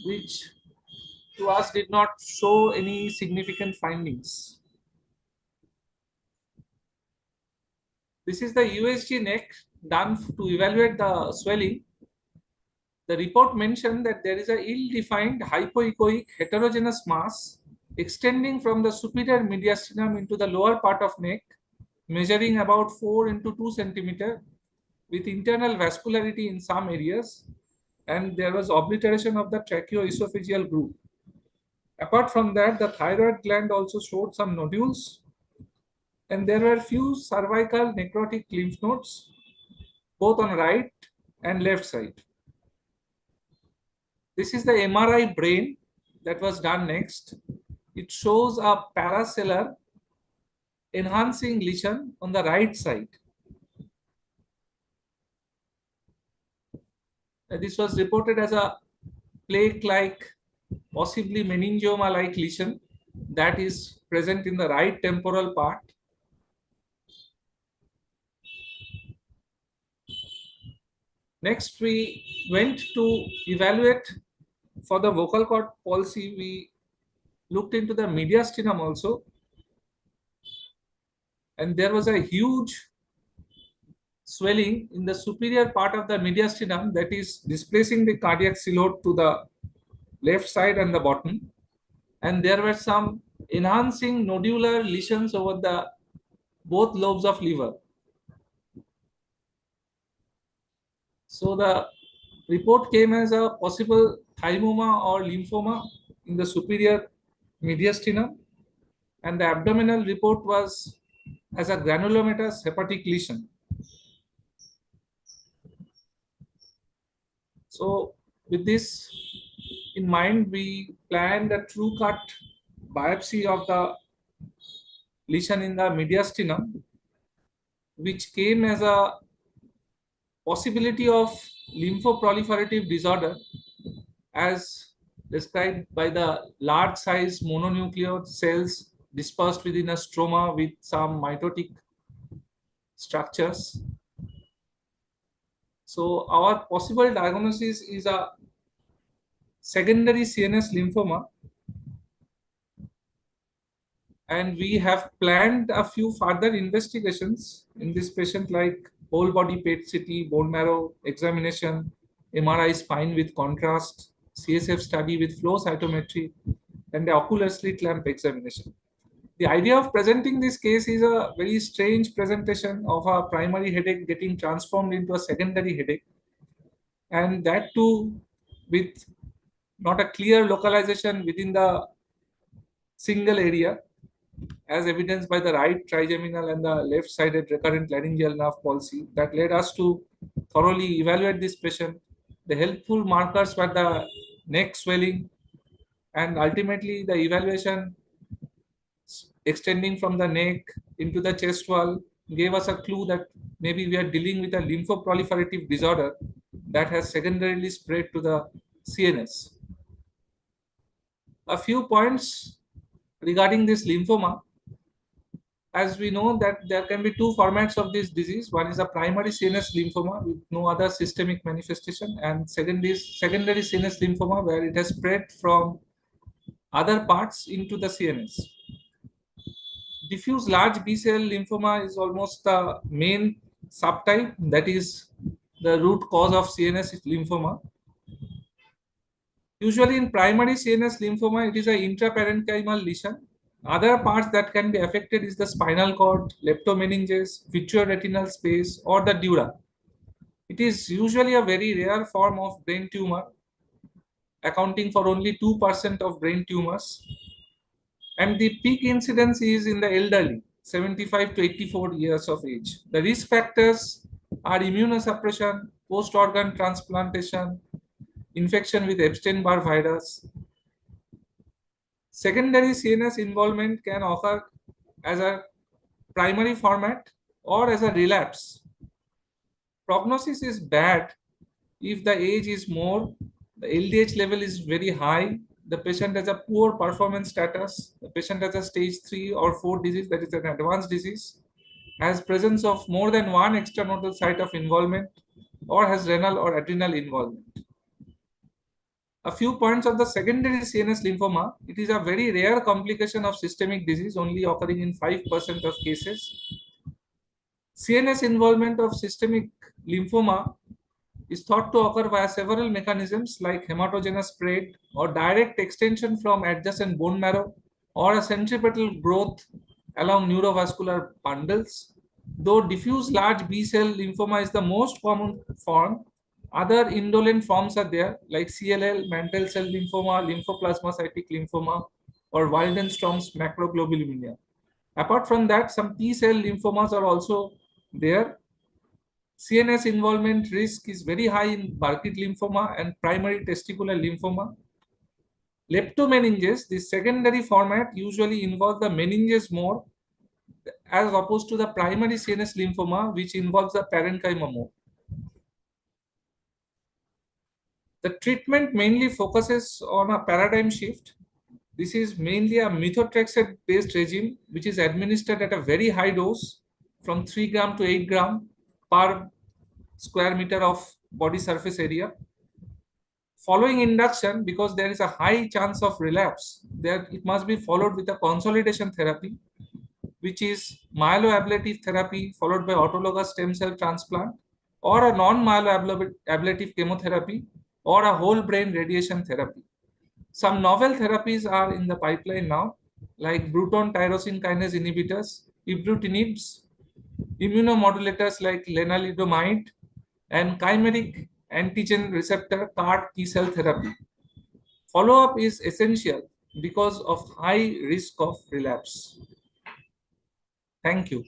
which to us did not show any significant findings. This is the USG neck done to evaluate the swelling. The report mentioned that there is a ill-defined hypoechoic heterogeneous mass extending from the superior mediastinum into the lower part of neck, measuring about 4 into 2 centimeter, with internal vascularity in some areas, and there was obliteration of the tracheoesophageal groove. Apart from that, the thyroid gland also showed some nodules, and there were few cervical necrotic lymph nodes, both on right and left side. This is the MRI brain that was done next. It shows a paracellular enhancing lesion on the right side. This was reported as a plaque-like, possibly meningioma-like lesion that is present in the right temporal part. Next, we went to evaluate for the vocal cord palsy. We looked into the mediastinum also, and there was a huge swelling in the superior part of the mediastinum that is displacing the cardiac silote to the left side and the bottom. And there were some enhancing nodular lesions over the both lobes of liver. So the report came as a possible thymoma or lymphoma in the superior mediastinum, and the abdominal report was as a granulomatous hepatic lesion. So with this in mind, we planned a true cut biopsy of the lesion in the mediastinum, which came as a possibility of lymphoproliferative disorder as described by the large size mononuclear cells dispersed within a stroma with some mitotic structures. So our possible diagnosis is a secondary CNS lymphoma, and we have planned a few further investigations in this patient, like whole body PET CT, bone marrow examination, MRI spine with contrast, CSF study with flow cytometry, and the ocular slit lamp examination. The idea of presenting this case is a very strange presentation of a primary headache getting transformed into a secondary headache, and that too with not a clear localization within the single area, as evidenced by the right trigeminal and the left-sided recurrent laryngeal nerve palsy. That led us to thoroughly evaluate this patient. The helpful markers were the neck swelling, and ultimately the evaluation extending from the neck into the chest wall gave us a clue that maybe we are dealing with a lymphoproliferative disorder that has secondarily spread to the CNS. A few points regarding this lymphoma. As we know that there can be two formats of this disease. One is a primary CNS lymphoma with no other systemic manifestation, and second is secondary CNS lymphoma, where it has spread from other parts into the CNS. Diffuse large B-cell lymphoma is almost the main subtype, that is the root cause of CNS lymphoma. Usually in primary CNS lymphoma, it is an intraparenchymal lesion. Other parts that can be affected is the spinal cord, leptomeninges, vitreoretinal space, or the dura. It is usually a very rare form of brain tumor, accounting for only 2% of brain tumors. And the peak incidence is in the elderly, 75 to 84 years of age. The risk factors are immunosuppression, post-organ transplantation, infection with Epstein-Barr virus. Secondary CNS involvement can occur as a primary format or as a relapse. Prognosis is bad if the age is more, the LDH level is very high, the patient has a poor performance status, the patient has a stage 3 or 4 disease, that is an advanced disease, has presence of more than one extranodal site of involvement, or has renal or adrenal involvement. A few points of the secondary CNS lymphoma. It is a very rare complication of systemic disease, only occurring in 5% of cases. CNS involvement of systemic lymphoma is thought to occur via several mechanisms like hematogenous spread or direct extension from adjacent bone marrow or a centripetal growth along neurovascular bundles. Though diffuse large B-cell lymphoma is the most common form, other indolent forms are there like CLL, mantle cell lymphoma, lymphoplasmacytic lymphoma, or Waldenstrom's macroglobulinemia. Apart from that, some T-cell lymphomas are also there. CNS involvement risk is very high in Burkitt lymphoma and primary testicular lymphoma. Leptomeninges, the secondary format, usually involve the meninges more as opposed to the primary CNS lymphoma, which involves the parenchyma more. The treatment mainly focuses on a paradigm shift. This is mainly a methotrexate-based regime, which is administered at a very high dose from 3 gram to 8 gram per square meter of body surface area. Following induction, because there is a high chance of relapse, there it must be followed with a consolidation therapy, which is myeloablative therapy followed by autologous stem cell transplant, or a non-myeloablative chemotherapy, or a whole brain radiation therapy. Some novel therapies are in the pipeline now, like Bruton tyrosine kinase inhibitors, ibrutinibs, immunomodulators like lenalidomide, and chimeric antigen receptor CAR T-cell therapy. Follow-up is essential because of high risk of relapse. Thank you.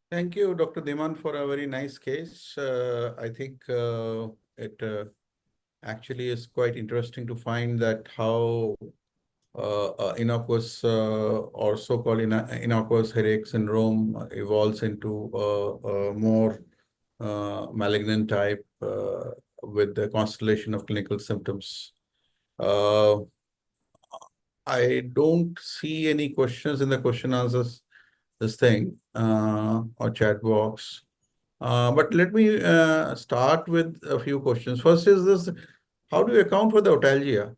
Thank you, Dr. Dhiman, for a very nice case. I think it actually is quite interesting to find that how innocuous or so-called innocuous headache syndrome evolves into a more malignant type with the constellation of clinical symptoms. I don't see any questions in the question answers this thing or chat box. But let me start with a few questions. First is this, how do you account for the otalgia?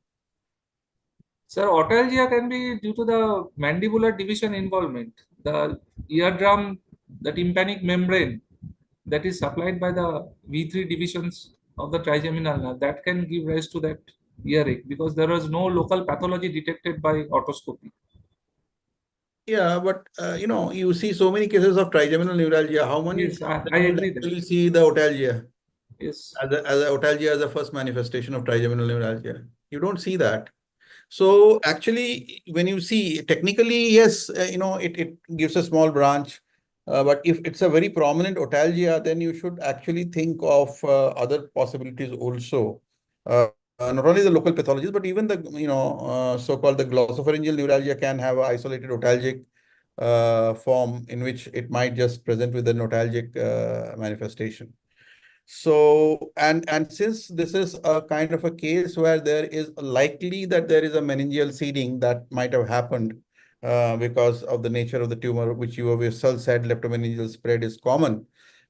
Sir, otalgia can be due to the mandibular division involvement. The eardrum, the tympanic membrane that is supplied by the V3 divisions of the trigeminal nerve, that can give rise to that earache because there was no local pathology detected by otoscopy. Yeah, but you see so many cases of trigeminal neuralgia. How many Yes, I agree that. actually see the otalgia? Yes. As a otalgia as a first manifestation of trigeminal neuralgia. You don't see that. So actually, when you see technically, yes, it gives a small branch. But if it's a very prominent otalgia, then you should actually think of other possibilities also. Not only the local pathologies, but even the so-called the glossopharyngeal neuralgia can have an isolated otalgic form in which it might just present with an otalgic manifestation. So, and since this is a kind of a case where there is likely that there is a meningeal seeding that might have happened because of the nature of the tumor, which you yourself said leptomeningeal spread is common.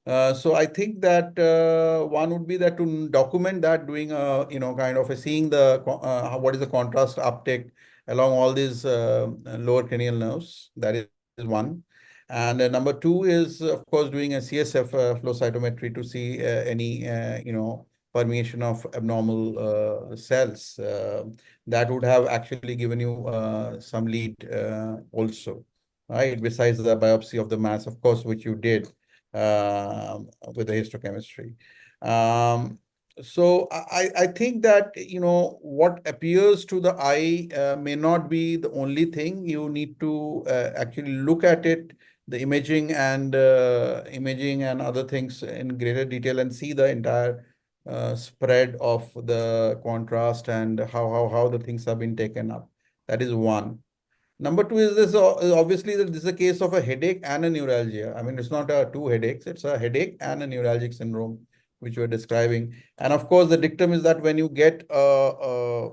So I think that one would be that to document that, doing kind of seeing the what is the contrast uptake along all these lower cranial nerves. That is one. And number two is, of course, doing a CSF flow cytometry to see any, permeation of abnormal cells. That would have actually given you some lead also, right? Besides the biopsy of the mass, of course, which you did with the histochemistry. So I think that, what appears to the eye may not be the only thing. You need to actually look at it, the imaging and other things in greater detail and see the entire spread of the contrast and how the things have been taken up. That is one. Number two is this, obviously that this is a case of a headache and a neuralgia. I mean, it's not two headaches, it's a headache and a neuralgic syndrome, which we're describing. And of course, the dictum is that when you get a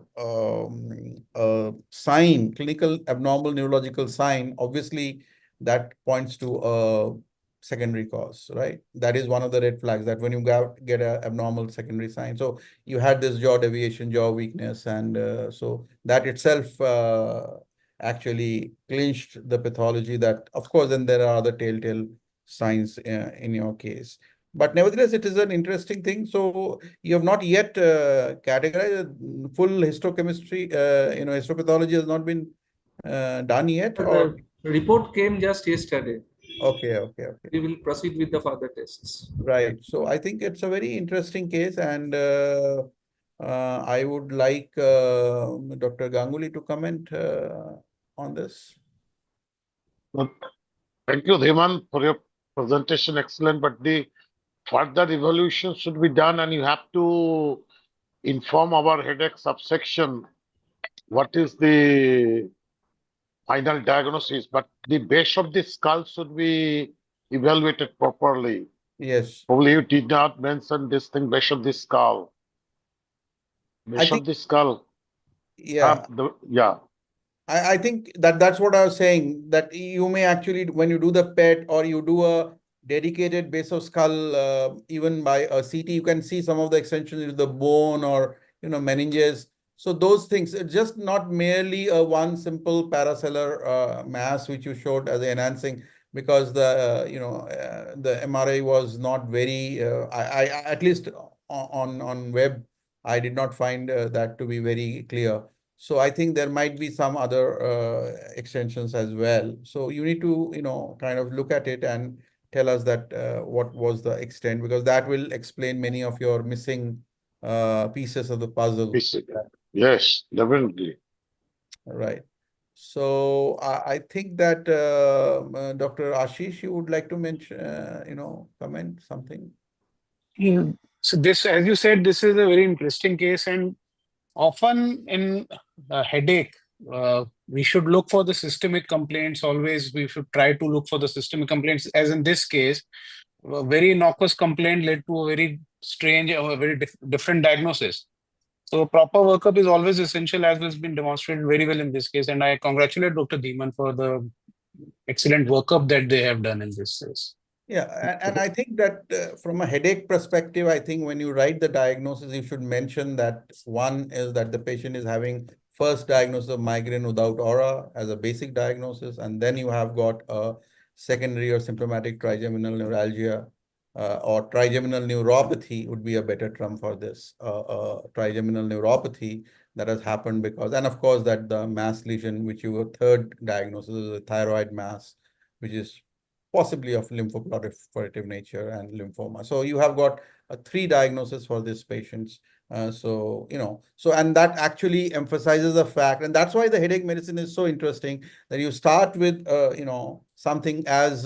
sign, clinical abnormal neurological sign, obviously that points to a secondary cause, right? That is one of the red flags, that when you get a abnormal secondary sign. So you had this jaw deviation, jaw weakness, and so that itself actually clinched the pathology. That, of course, then there are other telltale signs in your case. But nevertheless, it is an interesting thing. So you have not yet categorized full histochemistry. Histopathology has not been done yet, or The report came just yesterday. okay. We will proceed with the further tests. Right. So I think it's a very interesting case, and I would like Dr. Ganguly to comment on this. Well, thank you, Dhiman, for your presentation. Excellent. But the further evaluation should be done, and you have to inform our headache subsection what is the final diagnosis. But the base of the skull should be evaluated properly. Yes. Probably you did not mention this thing, base of the skull. I Base think, of the skull. yeah. Yeah. I think that's what I was saying, that you may actually, when you do the PET or you do a dedicated base of skull, even by a CT, you can see some of the extensions into the bone or, meninges. So those things, it's just not merely a one simple paracellular mass, which you showed as enhancing, because the MRI was not very, I at least on web, I did not find that to be very clear. So I think there might be some other extensions as well. So you need to, kind of look at it and tell us that what was the extent, because that will explain many of your missing pieces of the puzzle. Yes, definitely. Right. So I think that Dr. Ashish, you would like to mention, comment something. So this, as you said, this is a very interesting case, and often in headache, we should look for the systemic complaints. Always, we should try to look for the systemic complaints. As in this case, a very innocuous complaint led to a very strange or a very different diagnosis. So proper workup is always essential, as has been demonstrated very well in this case. And I congratulate Dr. Dhiman for the excellent workup that they have done in this case. Yeah, and I think that from a headache perspective, I think when you write the diagnosis, you should mention that one is that the patient is having first diagnosis of migraine without aura as a basic diagnosis, and then you have got a secondary or symptomatic trigeminal neuralgia or trigeminal neuropathy would be a better term for this. Trigeminal neuropathy that has happened because, and of course, that the mass lesion, which you were third diagnosis is a thyroid mass, which is possibly of lymphoproliferative nature and lymphoma. So you have got three diagnoses for these patients. And that actually emphasizes the fact, and that's why the headache medicine is so interesting, that you start with, something as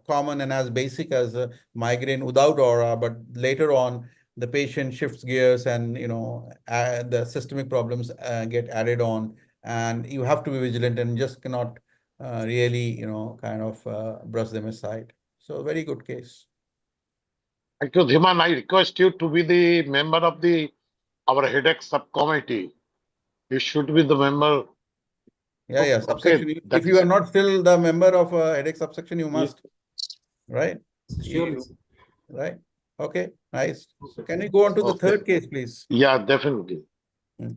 common and as basic as a migraine without aura, but later on, the patient shifts gears and, the systemic problems get added on, and you have to be vigilant and just cannot really, kind of brush them aside. So very good case. Thank you, Dhiman. I request you to be the member of our headache subcommittee. You should be the member. Yeah, subsection. Okay, If you are not still the member of headache subsection, you must, right? Surely. Right. Okay, nice. So can we go on to the third case, please? Yeah, definitely. The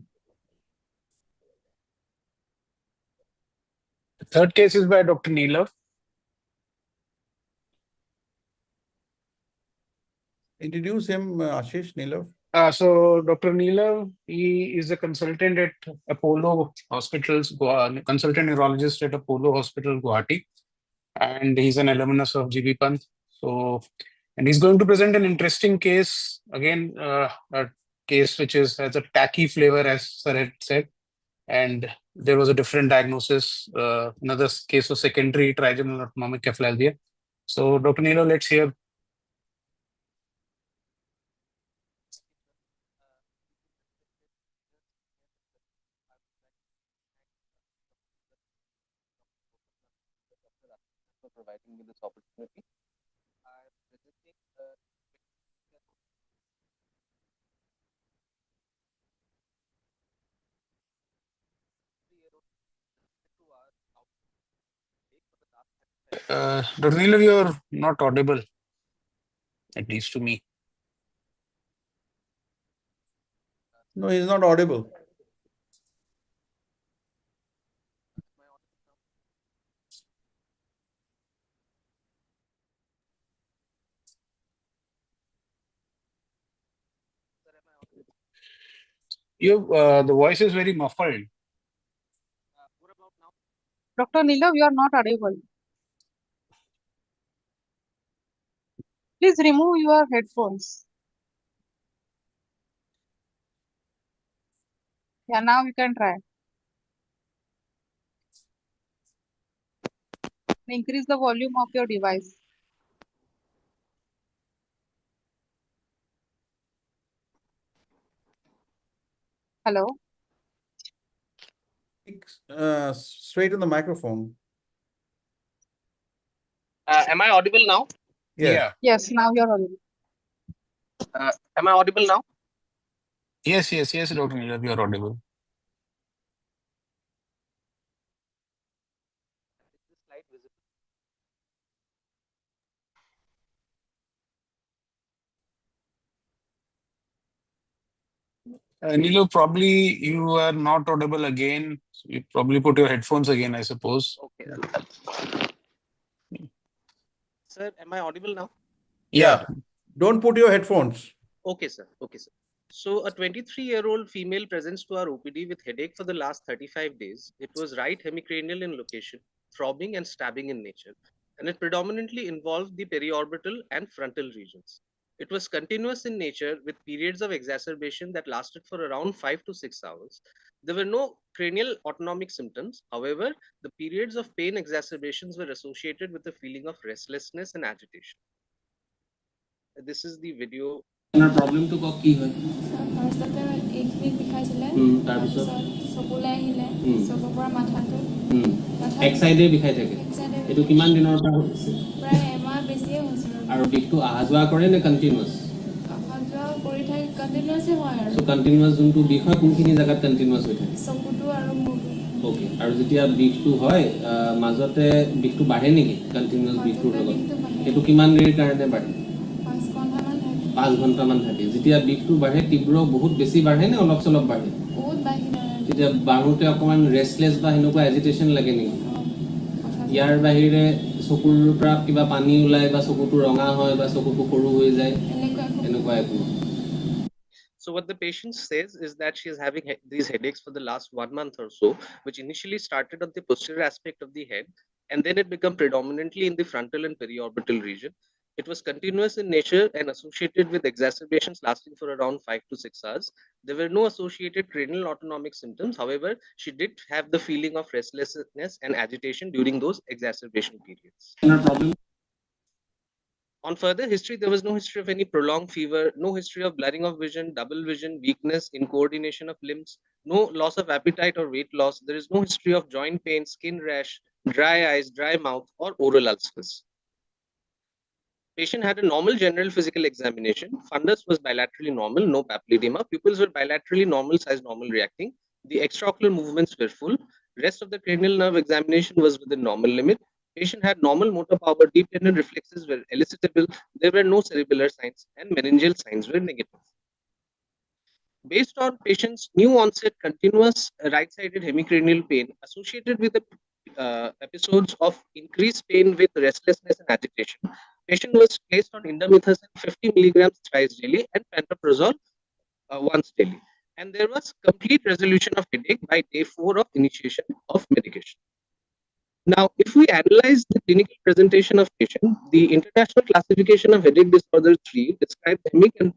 third case is by Dr. Neelav. Introduce him, Ashish Neelav. So Dr. Neelav, he is a consultant at Apollo Hospitals, consultant neurologist at Apollo Hospital, Guwahati, and he's an alumnus of GB Pant. So, and he's going to present an interesting case, again, a case which has a tacky flavor, as Sir had said, and there was a different diagnosis. Another case of secondary trigeminal autonomic cephalalgia. So, Dr. Neelav, let's hear. For providing me this opportunity. I'm presenting to our outbreak for the last 35 Dr. Neelav, you're not audible, at least to me. No, he's not audible. The voice is very muffled. What about now? Dr. Neelav, you are not audible. Please remove your headphones. Yeah, now you can try. Increase the volume of your device. Hello. Straight in the microphone. Am I audible now? Yeah. Yes, now you're audible. Am I audible now? Yes, Dr. Neelav, you're audible. Is this slide visible? Neelav, probably you are not audible again. So you probably put your headphones again, I suppose. Okay. Sir, am I audible now? Yeah. Don't put your headphones. Okay, sir. Okay, sir. So a 23-year-old female presents to our OPD with headache for the last 35 days. It was right hemicranial in location, throbbing and stabbing in nature, and it predominantly involved the periorbital and frontal regions. It was continuous in nature with periods of exacerbation that lasted for around 5 to 6 hours. There were no cranial autonomic symptoms. However, the periods of pain exacerbations were associated with a feeling of restlessness and agitation. This is the video. প্ৰব্লেমটো কওক কি হয় ফাৰ্ষ্টতে এইখিনি বিষাইছিলে তাৰপিছত চকুলে আহিলে চকুৰ পৰা মাথাটো এক চাইডে বিষাই থাকে এইটো কিমান দিনৰ পৰা হৈছে প্ৰায় এমাহ বেছিয়ে হৈছে আৰু বিষটো অহা যোৱা কৰে নে কণ্টিনিউৱাছ অহা যোৱা কৰি থাকে কণ্টিনিউৱাছে হয় আৰু সো কণ্টিনিউৱাছ যোনটো বিষ হয় কোনখিনি জাগাত কণ্টিনিউৱাছ হৈ থাকে চকুটো আৰু মুখটো ওকে আৰু যেতিয়া বিষটো হয় মাজতে বিষটো বাঢ়ে নেকি কণ্টিনিউৱাছ বিষটোৰ লগত এইটো কিমান দেৰিৰ কাৰণে বাঢ়ে 5 ঘণ্টামান থাকে যেতিয়া বিষটো বাঢ়ে তীব্ৰ বহুত বেছি বাঢ়ে নে অলপ চলপ বাঢ়ে বহুত বাঢ়ে তেতিয়া বাঢ়োতে অকমান ৰেষ্টলেছ বা হেনেকুৱা এজিটেশন লাগে নেকি ইয়াৰ বাহিৰে চকুৰ পৰা কিবা পানী ওলাই বা চকুটো ৰঙা হয় বা চকুটো সৰু হৈ যায় এনেকুৱা একো So what the patient says is that she is having these headaches for the last 1 month or so, which initially started on the posterior aspect of the head, and then it became predominantly in the frontal and periorbital region. It was continuous in nature and associated with exacerbations lasting for around 5 to 6 hours. There were no associated cranial autonomic symptoms. However, she did have the feeling of restlessness and agitation during those exacerbation periods. On further history, there was no history of any prolonged fever, no history of blurring of vision, double vision, weakness, incoordination of limbs, no loss of appetite or weight loss. There is no history of joint pain, skin rash, dry eyes, dry mouth, or oral ulcers. Patient had a normal general physical examination. Fundus was bilaterally normal, no papilledema. Pupils were bilaterally normal size, normal reacting. The extraocular movements were full. Rest of the cranial nerve examination was within normal limit. Patient had normal motor power, deep tendon reflexes were elicitable. There were no cerebellar signs and meningeal signs were negative. Based on patient's new onset continuous right-sided hemicranial pain associated with the episodes of increased pain with restlessness and agitation, patient was placed on indomethacin 50 milligrams thrice daily and pantoprazole once daily. And there was complete resolution of headache by day 4 of initiation of medication. Now, if we analyze the clinical presentation of patient, the International Classification of Headache Disorder 3 described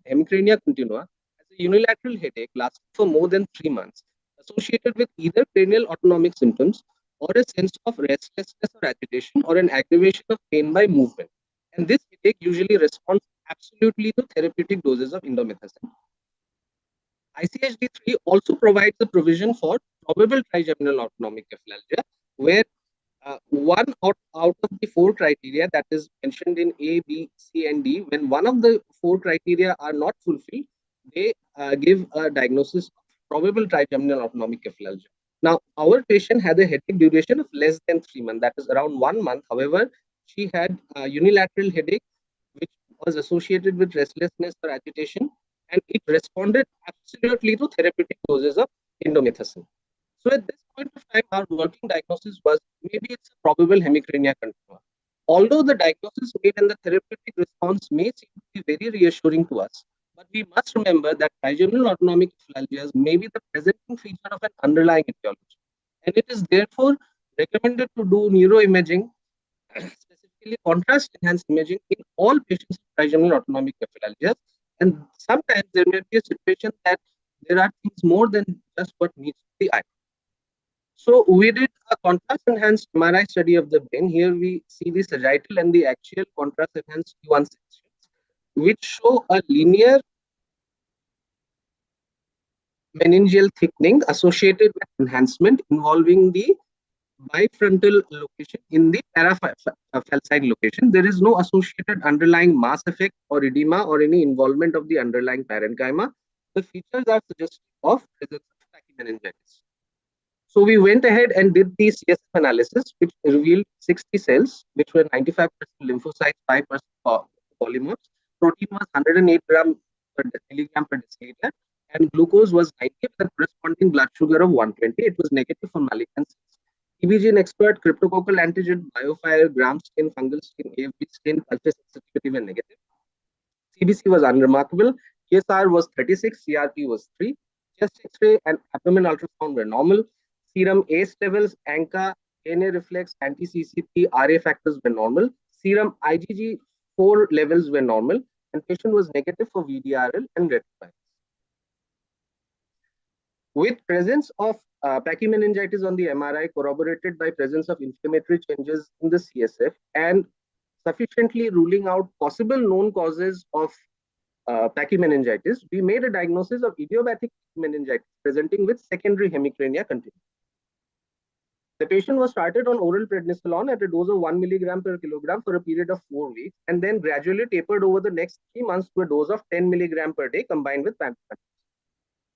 hemicrania continua as a unilateral headache lasting for more than 3 months, associated with either cranial autonomic symptoms or a sense of restlessness or agitation or an aggravation of pain by movement. And this headache usually responds absolutely to therapeutic doses of indomethacin. ICHD3 also provides a provision for probable trigeminal autonomic cephalalgia, where one out of the 4 criteria that is mentioned in A, B, C, and D, when one of the 4 criteria are not fulfilled, they give a diagnosis of probable trigeminal autonomic cephalalgia. Now, our patient had a headache duration of less than 3 months, that is around 1 month. However, She had a unilateral headache, which was associated with restlessness or agitation, and it responded absolutely to therapeutic doses of indomethacin. So at this point of time, our working diagnosis was maybe it's a probable hemicrania continua. Although the diagnosis made and the therapeutic response may seem to be very reassuring to us, but we must remember that trigeminal autonomic phalangias may be the presenting feature of an underlying etiology. And it is therefore recommended to do neuroimaging, specifically contrast enhanced imaging in all patients with trigeminal autonomic phalangias. And sometimes there may be a situation that there are things more than just what meets the eye. So we did a contrast enhanced MRI study of the brain. Here we see the sagittal and the axial contrast enhanced Q1 sections, which show a linear meningeal thickening associated with enhancement involving the bifrontal location in the parafalcine location. There is no associated underlying mass effect or edema or any involvement of the underlying parenchyma. The features are suggestive of presence of pachymeningitis. So we went ahead and did the CSF analysis, which revealed 60 cells, which were 95% lymphocytes, 5% polymorphs. Protein was 108 gram per milligram per deciliter, and glucose was 90 with a corresponding blood sugar of 120. It was negative for malignant cells. TB expert, cryptococcal antigen, biofire, gram stain, fungal stain, AFB stain, alpha sensitivity were negative. CBC was unremarkable. KSR was 36, CRP was 3. Chest X-ray and abdomen ultrasound were normal. Serum ACE levels, ANCA, ANA reflex, anti-CCP, RA factors were normal. Serum IgG4 levels were normal, and patient was negative for VDRL and retrovirus. With presence of pachymeningitis on the MRI corroborated by presence of inflammatory changes in the CSF and sufficiently ruling out possible known causes of pachymeningitis, we made a diagnosis of idiopathic meningitis presenting with secondary hemicrania continua. The patient was started on oral prednisolone at a dose of 1 milligram per kilogram for a period of 4 weeks, and then gradually tapered over the next 3 months to a dose of 10 milligram per day combined with pantoprazole.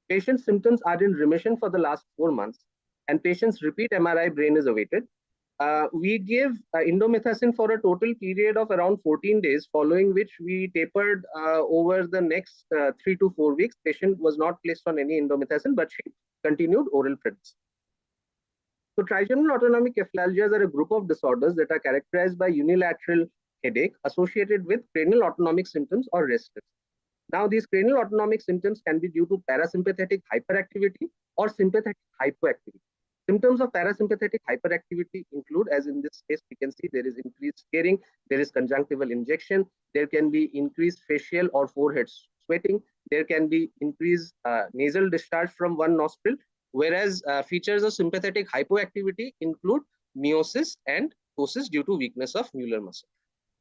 Patient's symptoms are in remission for the last 4 months, and patient's repeat MRI brain is awaited. We give indomethacin for a total period of around 14 days, following which we tapered over the next 3 to 4 weeks. Patient was not placed on any indomethacin, but she continued oral prednisone. So trigeminal autonomic cephalalgias are a group of disorders that are characterized by unilateral headache associated with cranial autonomic symptoms or restlessness. Now, these cranial autonomic symptoms can be due to parasympathetic hyperactivity or sympathetic hypoactivity. Symptoms of parasympathetic hyperactivity include, as in this case, we can see there is increased hearing, there is conjunctival injection, there can be increased facial or forehead sweating, there can be increased nasal discharge from one nostril, whereas features of sympathetic hypoactivity include meiosis and ptosis due to weakness of Mueller muscle.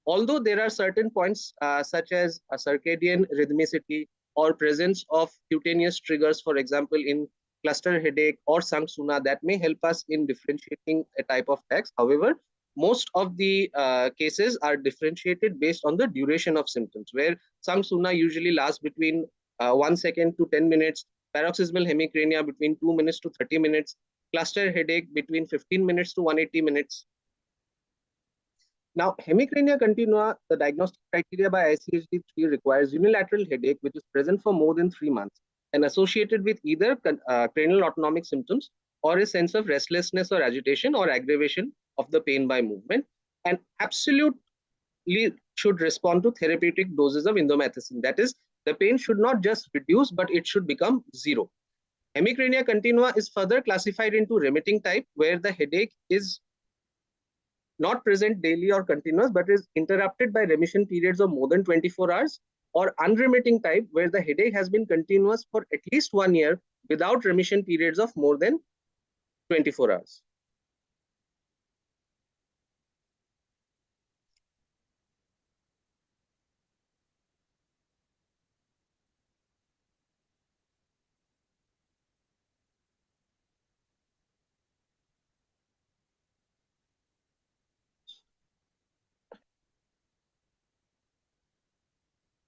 Although there are certain points such as a circadian rhythmicity or presence of cutaneous triggers, for example, in cluster headache or Sung-Suna, that may help us in differentiating a type of attacks. However, most of the cases are differentiated based on the duration of symptoms, where Sung-Suna usually lasts between 1 second to 10 minutes, paroxysmal hemicrania between 2 minutes to 30 minutes, cluster headache between 15 minutes to 180 minutes. Now, hemicrania continua, the diagnostic criteria by ICHD-3 requires unilateral headache, which is present for more than 3 months and associated with either cranial autonomic symptoms or a sense of restlessness or agitation or aggravation of the pain by movement, and absolutely should respond to therapeutic doses of indomethacin. That is, the pain should not just reduce, but it should become zero. Hemicrania continua is further classified into remitting type, where the headache is not present daily or continuous, but is interrupted by remission periods of more than 24 hours, or unremitting type, where the headache has been continuous for at least 1 year without remission periods of more than 24 hours.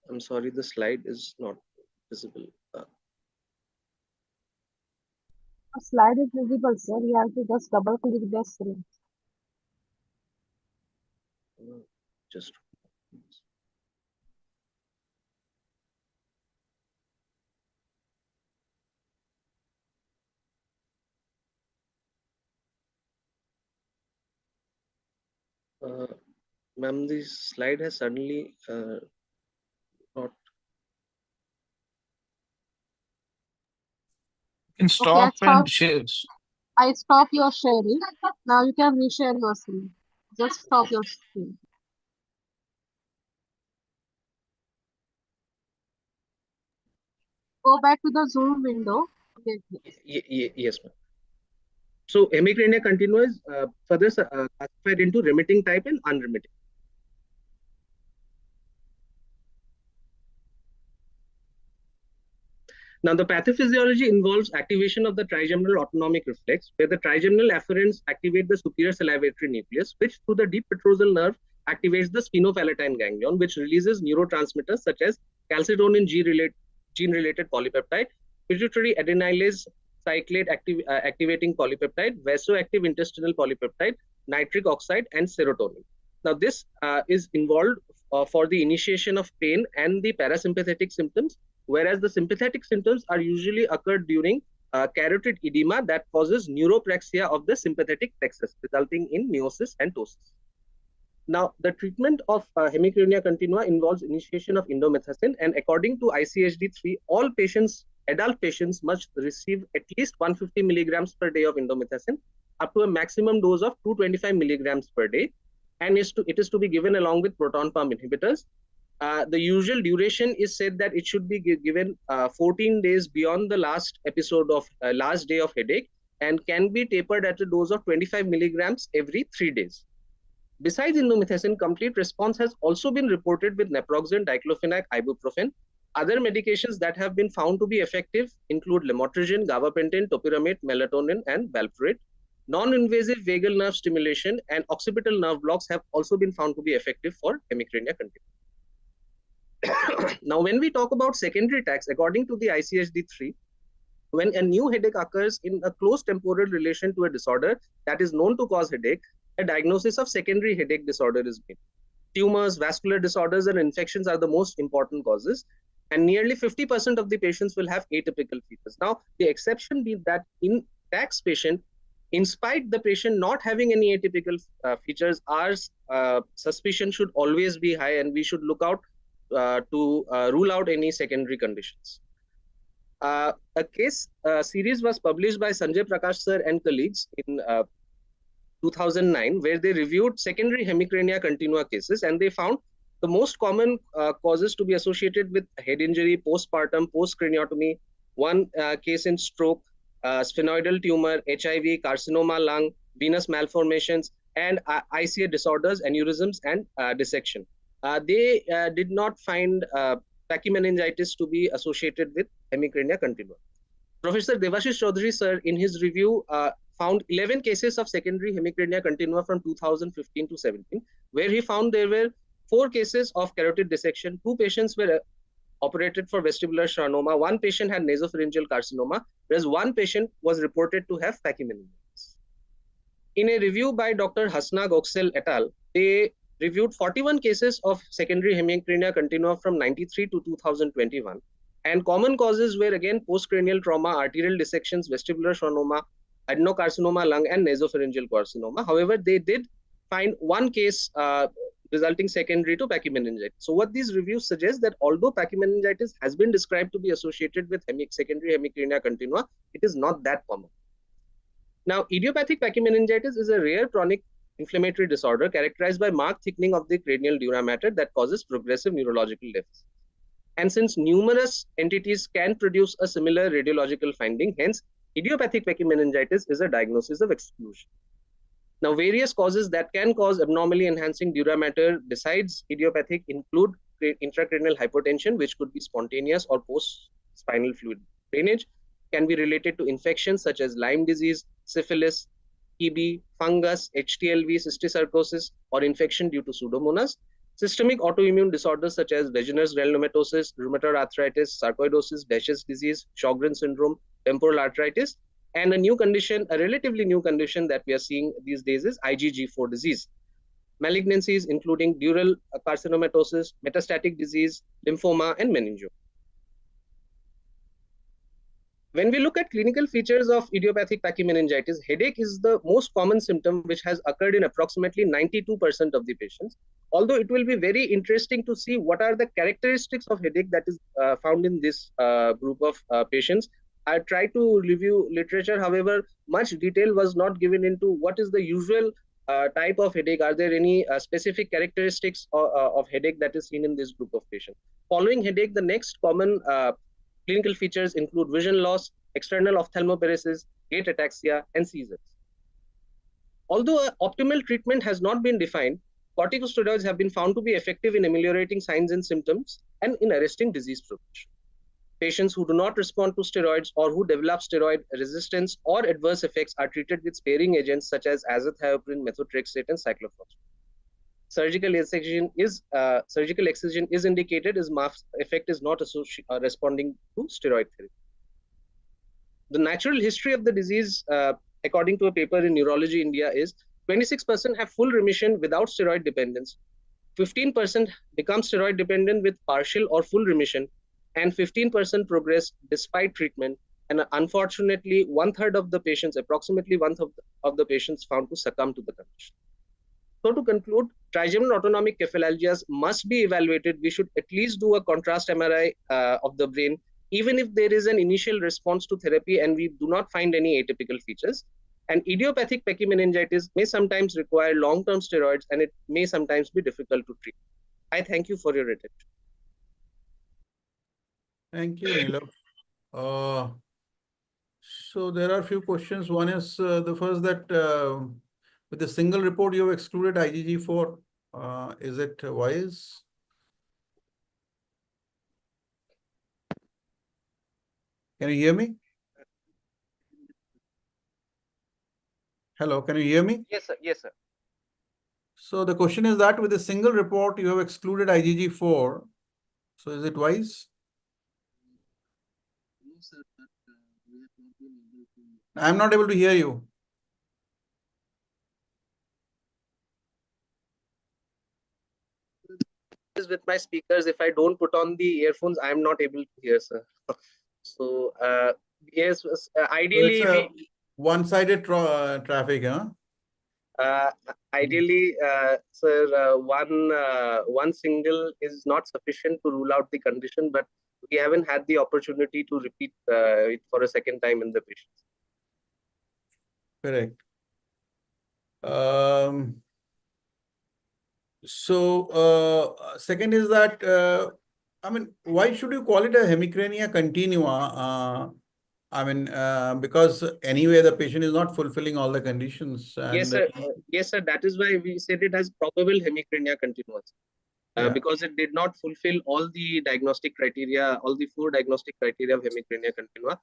I'm sorry, the slide is not visible. A slide is visible, sir. You have to just double click the screen. Just ma'am, this slide has suddenly not. You can stop I and share. I stop your sharing. Now you can reshare your screen. Just stop your screen. Go back to the Zoom window. Okay. Yes, ma'am. So hemicrania continua is further classified into remitting type and unremitting. Now, the pathophysiology involves activation of the trigeminal autonomic reflex, where the trigeminal afferents activate the superior salivatory nucleus, which through the deep petrosal nerve activates the sphenopalatine ganglion, which releases neurotransmitters such as calcitonin gene-related polypeptide, pituitary adenylase cyclase activating polypeptide, vasoactive intestinal polypeptide, nitric oxide, and serotonin. Now, this is involved for the initiation of pain and the parasympathetic symptoms, whereas the sympathetic symptoms are usually occurred during carotid edema that causes neuropraxia of the sympathetic plexus, resulting in meiosis and ptosis. Now, the treatment of hemicrania continua involves initiation of indomethacin, and according to ICSD-3, all patients, adult patients, must receive at least 150 milligrams per day of indomethacin, up to a maximum dose of 225 milligrams per day, and it is to be given along with proton pump inhibitors. The usual duration is said that it should be given 14 days beyond the last episode of last day of headache, and can be tapered at a dose of 25 milligrams every 3 days. Besides indomethacin, complete response has also been reported with naproxen, diclofenac, ibuprofen. Other medications that have been found to be effective include lamotrigine, gabapentin, topiramate, melatonin, and valproate. Non-invasive vagal nerve stimulation and occipital nerve blocks have also been found to be effective for hemicrania continua. Now, when we talk about secondary attacks, according to the ICSD-3, when a new headache occurs in a close temporal relation to a disorder that is known to cause headache, a diagnosis of secondary headache disorder is made. Tumors, vascular disorders, and infections are the most important causes, and nearly 50% of the patients will have atypical features. Now, the exception being that in attacks patient, in spite the patient not having any atypical features, our suspicion should always be high, and we should look out to rule out any secondary conditions. A case series was published by Sanjay Prakash sir and colleagues in 2009, where they reviewed secondary hemicrania continua cases, and they found the most common causes to be associated with head injury, postpartum, post-craniotomy, one case in stroke, sphenoidal tumor, HIV, carcinoma lung, venous malformations, and ICA disorders, aneurysms, and dissection. They did not find Pachymeningitis to be associated with hemicrania continua. Professor Devashish Chaudhary sir, in his review, found 11 cases of secondary hemicrania continua from 2015 to 17, where he found there were 4 cases of carotid dissection, 2 patients were operated for vestibular schwannoma, 1 patient had nasopharyngeal carcinoma, whereas 1 patient was reported to have pachymeningitis. In a review by Dr. Hasna Goksel et al., they reviewed 41 cases of secondary hemicrania continua from 93 to 2021. And common causes were again postcranial trauma, arterial dissections, vestibular schwannoma, adenocarcinoma lung, and nasopharyngeal carcinoma. However, they did find 1 case resulting secondary to pachymeningitis. So what these reviews suggest that although pachymeningitis has been described to be associated with secondary hemicrania continua, it is not that common. Now, idiopathic pachymeningitis is a rare chronic inflammatory disorder characterized by marked thickening of the cranial dura mater that causes progressive neurological deficits. And since numerous entities can produce a similar radiological finding, hence idiopathic pachymeningitis is a diagnosis of exclusion. Now, various causes that can cause abnormally enhancing dura mater besides idiopathic include intracranial hypotension, which could be spontaneous or post-spinal fluid drainage, can be related to infections such as Lyme disease, syphilis, TB, fungus, HTLV, cysticercosis, or infection due to Pseudomonas. Systemic autoimmune disorders such as Wegener's granulomatosis, rheumatoid arthritis, sarcoidosis, Behçet's disease, Sjogren syndrome, temporal arteritis, and a new condition, a relatively new condition that we are seeing these days is IgG4 disease. malignancies including dural carcinomatosis, metastatic disease, lymphoma, and meningioma. When we look at clinical features of idiopathic pachymeningitis, headache is the most common symptom which has occurred in approximately 92% of the patients. Although it will be very interesting to see what are the characteristics of headache that is found in this group of patients. I tried to review literature, however, much detail was not given into what is the usual type of headache. Are there any specific characteristics of headache that is seen in this group of patients? Following headache, the next common clinical features include vision loss, external ophthalmoparesis, gait ataxia, and seizures. Although optimal treatment has not been defined, corticosteroids have been found to be effective in ameliorating signs and symptoms and in arresting disease progression. Patients who do not respond to steroids or who develop steroid resistance or adverse effects are treated with sparing agents such as azathioprine, methotrexate, and cyclophosphamide. Surgical excision is indicated as MAF's effect is not responding to steroid therapy. The natural history of the disease, according to a paper in Neurology India, is 26% have full remission without steroid dependence, 15% become steroid dependent with partial or full remission, and 15% progress despite treatment. And unfortunately, one-third of the patients, approximately one-third of the patients, found to succumb to the condition. So to conclude, trigeminal autonomic cephalalgias must be evaluated. We should at least do a contrast MRI of the brain, even if there is an initial response to therapy and we do not find any atypical features. And idiopathic pachymeningitis may sometimes require long-term steroids, and it may sometimes be difficult to treat. I thank you for your attention. Thank you, Nilo. So there are a few questions. One is the first that with a single report you have excluded IgG4. Is it wise? Can you hear me? Hello, can you hear me? Yes, sir. Yes, sir. So the question is that with a single report you have excluded IgG4. So is it wise? No, sir, but we have not been able to. I'm not able to hear you. With my speakers, if I don't put on the earphones, I'm not able to hear, sir. So yes, ideally, So it's a one-sided traffic, huh? Ideally, sir, one single is not sufficient to rule out the condition, but we haven't had the opportunity to repeat it for a second time in the patients. Correct. Second is that I mean, why should you call it a hemicrania continua? Because anyway, the patient is not fulfilling all the conditions. And Yes, sir. Yes, sir. That is why we said it as probable hemicrania continua, because it did not fulfill all the diagnostic criteria, all the 4 diagnostic criteria of hemicrania continua,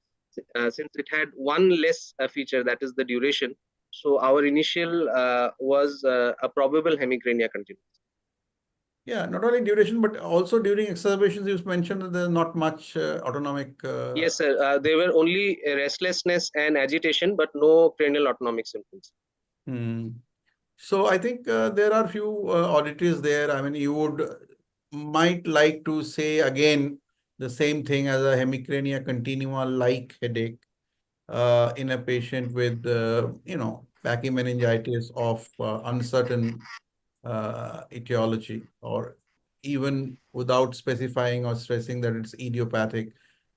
since it had one less feature, that is the duration. So our initial was a probable hemicrania continua. Yeah, not only duration, but also during exacerbations, you mentioned that there's not much autonomic. Yes, sir. There were only restlessness and agitation, but no cranial autonomic symptoms. So I think there are few auditories there. I mean, you might like to say again the same thing as a hemicrania continua like headache in a patient with pachymeningitis of uncertain etiology, or even without specifying or stressing that it's idiopathic,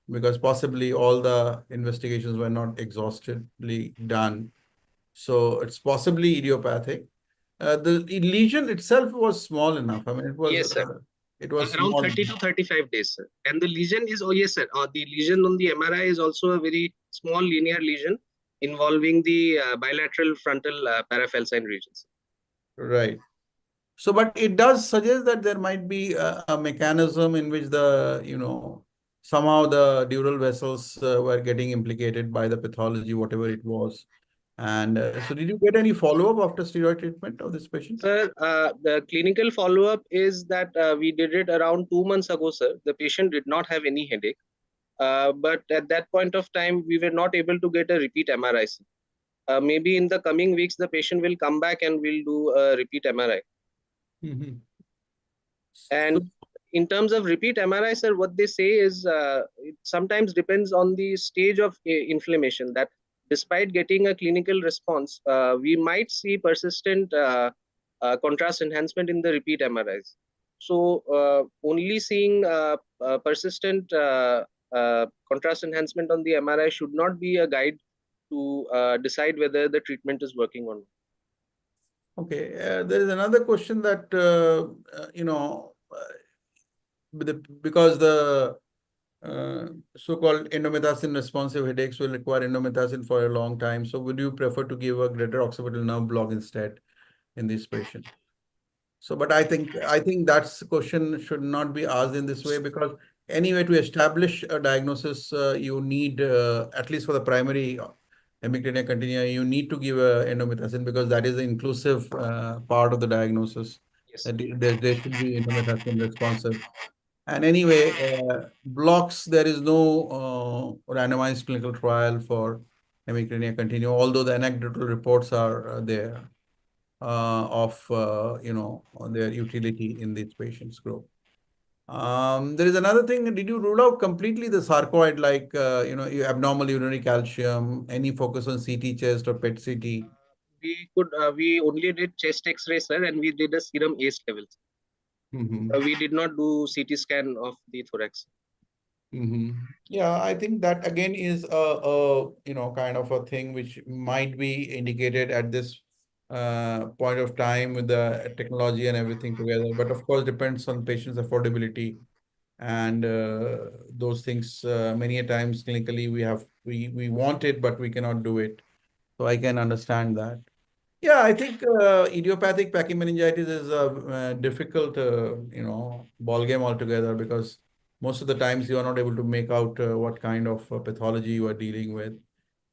because possibly all the investigations were not exhaustively done. So it's possibly idiopathic. The lesion itself was small enough. I mean, it was, yes, sir. It was around small 30 to 35 days, sir. And the lesion is, oh yes, sir. The lesion on the MRI is also a very small linear lesion involving the bilateral frontal parafalcine regions. Right. So, but it does suggest that there might be a mechanism in which somehow the dural vessels were getting implicated by the pathology, whatever it was. And so did you get any follow-up after steroid treatment of this patient? Sir, the clinical follow-up is that we did it around 2 months ago, sir. The patient did not have any headache. But at that point of time, we were not able to get a repeat MRI. Maybe in the coming weeks, the patient will come back and we'll do a repeat MRI. Mhm. And in terms of repeat MRI, sir, what they say is it sometimes depends on the stage of inflammation, that despite getting a clinical response, we might see persistent contrast enhancement in the repeat MRIs. So only seeing persistent contrast enhancement on the MRI should not be a guide to decide whether the treatment is working or not. Okay, there is another question that, because the so-called endomethacin responsive headaches will require endomethacin for a long time. So would you prefer to give a greater occipital nerve block instead in this patient? So, but I think that's question should not be asked in this way, because anyway, to establish a diagnosis, you need, at least for the primary hemicrania continua, you need to give a endomethacin, because that is the inclusive part of the diagnosis. Yes. That there should be endomethacin responsive. And anyway, blocks, there is no randomized clinical trial for hemicrania continua, although the anecdotal reports are there of their utility in this patients group. There is another thing. Did you rule out completely the sarcoid, like abnormal urinary calcium? Any focus on CT chest or PET CT? We only did chest X-ray, sir, and we did a serum ACE levels. We did not do CT scan of the thorax. Yeah, I think that again is a kind of a thing which might be indicated at this point of time with the technology and everything together. But of course, depends on patient's affordability and those things. Many a times clinically we want it, but we cannot do it. So I can understand that. Yeah, I think idiopathic pachymeningitis is a difficult, ball game altogether, because most of the times you are not able to make out what kind of pathology you are dealing with,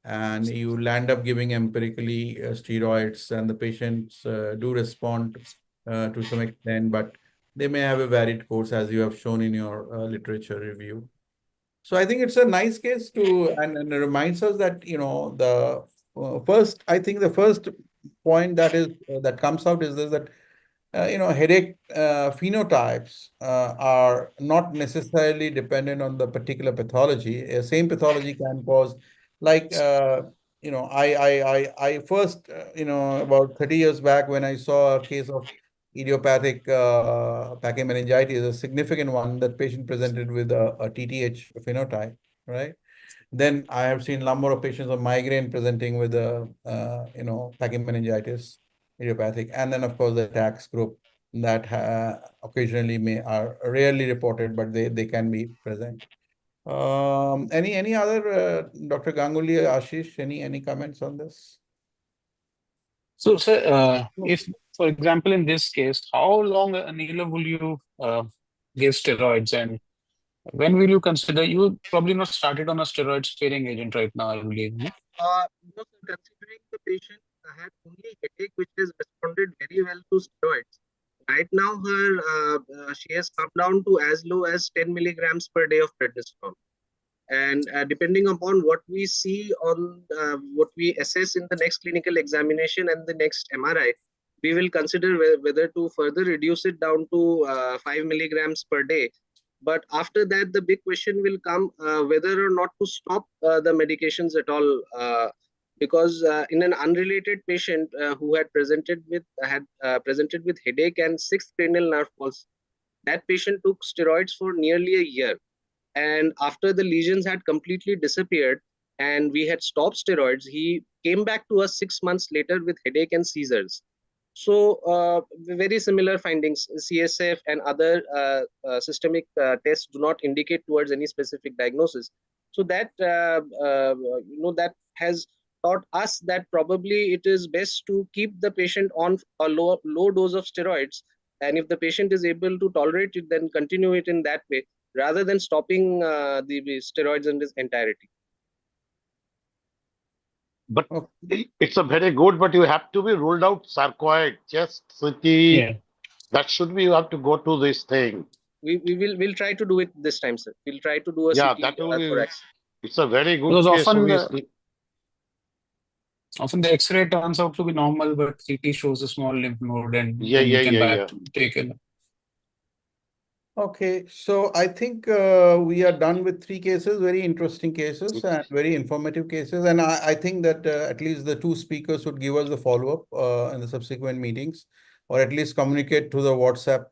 and you land up giving empirically steroids, and the patients do respond to some extent, but they may have a varied course, as you have shown in your literature review. So I think it's a nice case and it reminds us that, the first point that comes out is this, that headache phenotypes are not necessarily dependent on the particular pathology. Same pathology can cause, like, I first, about 30 years back, when I saw a case of idiopathic pachymeningitis, a significant one, that patient presented with a TTH phenotype, right? Then I have seen a number of patients of migraine presenting with pachymeningitis, idiopathic, and then of course the tax group that occasionally are rarely reported, but they can be present. Any other Dr. Ganguly, Ashish, any comments on this? So, sir, if, for example, in this case, how long, Neela, will you give steroids, and when will you consider? You probably not started on a steroid sparing agent right now, I believe. No? No, sir, considering the patient had only headache which has responded very well to steroids. Right now, she has come down to as low as 10 milligrams per day of prednisone. And depending upon what we see on what we assess in the next clinical examination and the next MRI, we will consider whether to further reduce it down to 5 milligrams per day. But after that, the big question will come whether or not to stop the medications at all. Because in an unrelated patient who had presented with headache and 6th cranial nerve pulse, that patient took steroids for nearly a year. And after the lesions had completely disappeared and we had stopped steroids, he came back to us 6 months later with headache and seizures. So very similar findings. CSF and other systemic tests do not indicate towards any specific diagnosis. So that that has taught us that probably it is best to keep the patient on a low dose of steroids, and if the patient is able to tolerate it, then continue it in that way, rather than stopping the steroids in its entirety. But it's a very good, but you have to be ruled out sarcoid, chest, CT. Yeah. That should be, you have to go to this thing. We'll try to do it this time, sir. We'll try to do a CT that will be, thorax. it's a very good Because case, often, obviously. Often the X-ray turns out to be normal, but CT shows a small lymph node, and Yeah, then we yeah, can yeah, yeah. take a look. Okay, so I think we are done with 3 cases, very interesting cases and very informative cases. And I think that at least the 2 speakers would give us the follow-up in the subsequent meetings, or at least communicate to the WhatsApp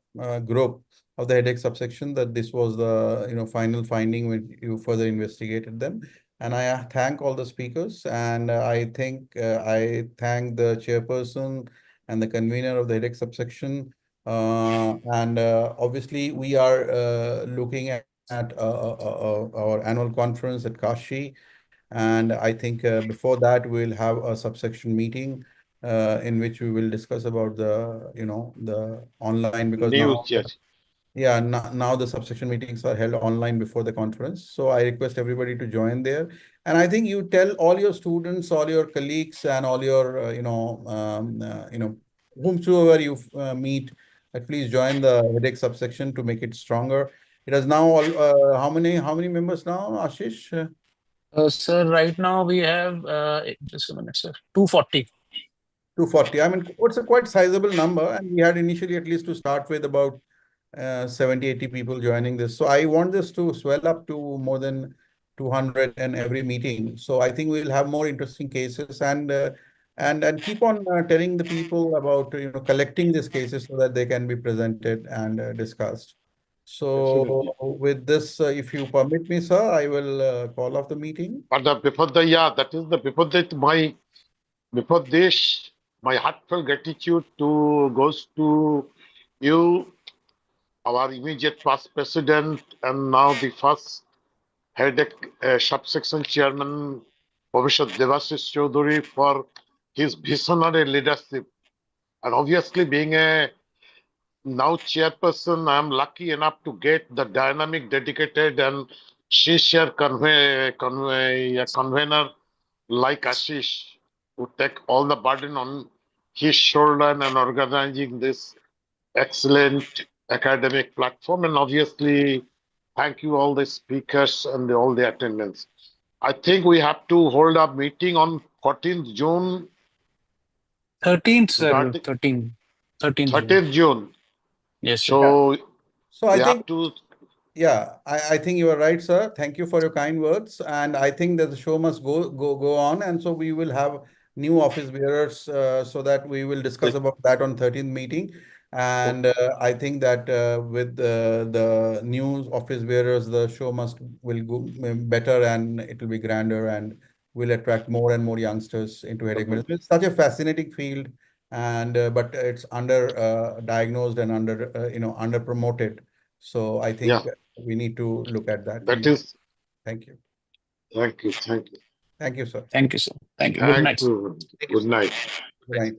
group of the headache subsection that this was the final finding when you further investigated them. And I thank all the speakers, and I thank the chairperson and the convener of the headache subsection. And obviously, we are looking at our annual conference at Kashi. And I think before that, we'll have a subsection meeting in which we will discuss about the online, because News, now yes. yeah, now the subsection meetings are held online before the conference. So I request everybody to join there. And I think you tell all your students, all your colleagues, and all your, whomsoever you meet, please join the headache subsection to make it stronger. It has now all, how many members now, Ashish? Sir, right now we have, just a minute, sir, 240. 240. I mean, it's a quite sizable number. And we had initially, at least to start with, about 70, 80 people joining this. So I want this to swell up to more than 200 in every meeting. So I think we'll have more interesting cases, and keep on telling the people about collecting these cases so that they can be presented and discussed. So Absolutely. with this, if you permit me, sir, I will call off the meeting. But before this, my heartfelt gratitude goes to you, our immediate past president, and now the first headache subsection chairman, Professor Devashish Chaudhary, for his visionary leadership. And obviously, being a now chairperson, I am lucky enough to get the dynamic, dedicated, and sincere convener like Ashish, who take all the burden on his shoulder and organizing this excellent academic platform. And obviously, thank you all the speakers and all the attendants. I think we have to hold a meeting on 14th June. 13th, sir, 13th June. 13th June. Yes, sir. So So we I think have to. Yeah, I think you are right, sir. Thank you for your kind words. And I think that the show must go on. And so we will have new office bearers so that we will discuss about that on 13th meeting. And I think that with the new office bearers, the show will go better, and it will be grander, and will attract more and more youngsters into headache medicine. It's such a fascinating field, and but it's under diagnosed and under promoted. So I think Yeah, we need to look at that. that is. Thank you. Thank you. Thank you. Thank you, sir. Thank you, sir. Thank you. Good Thank night, sir. you. Good night. Good night.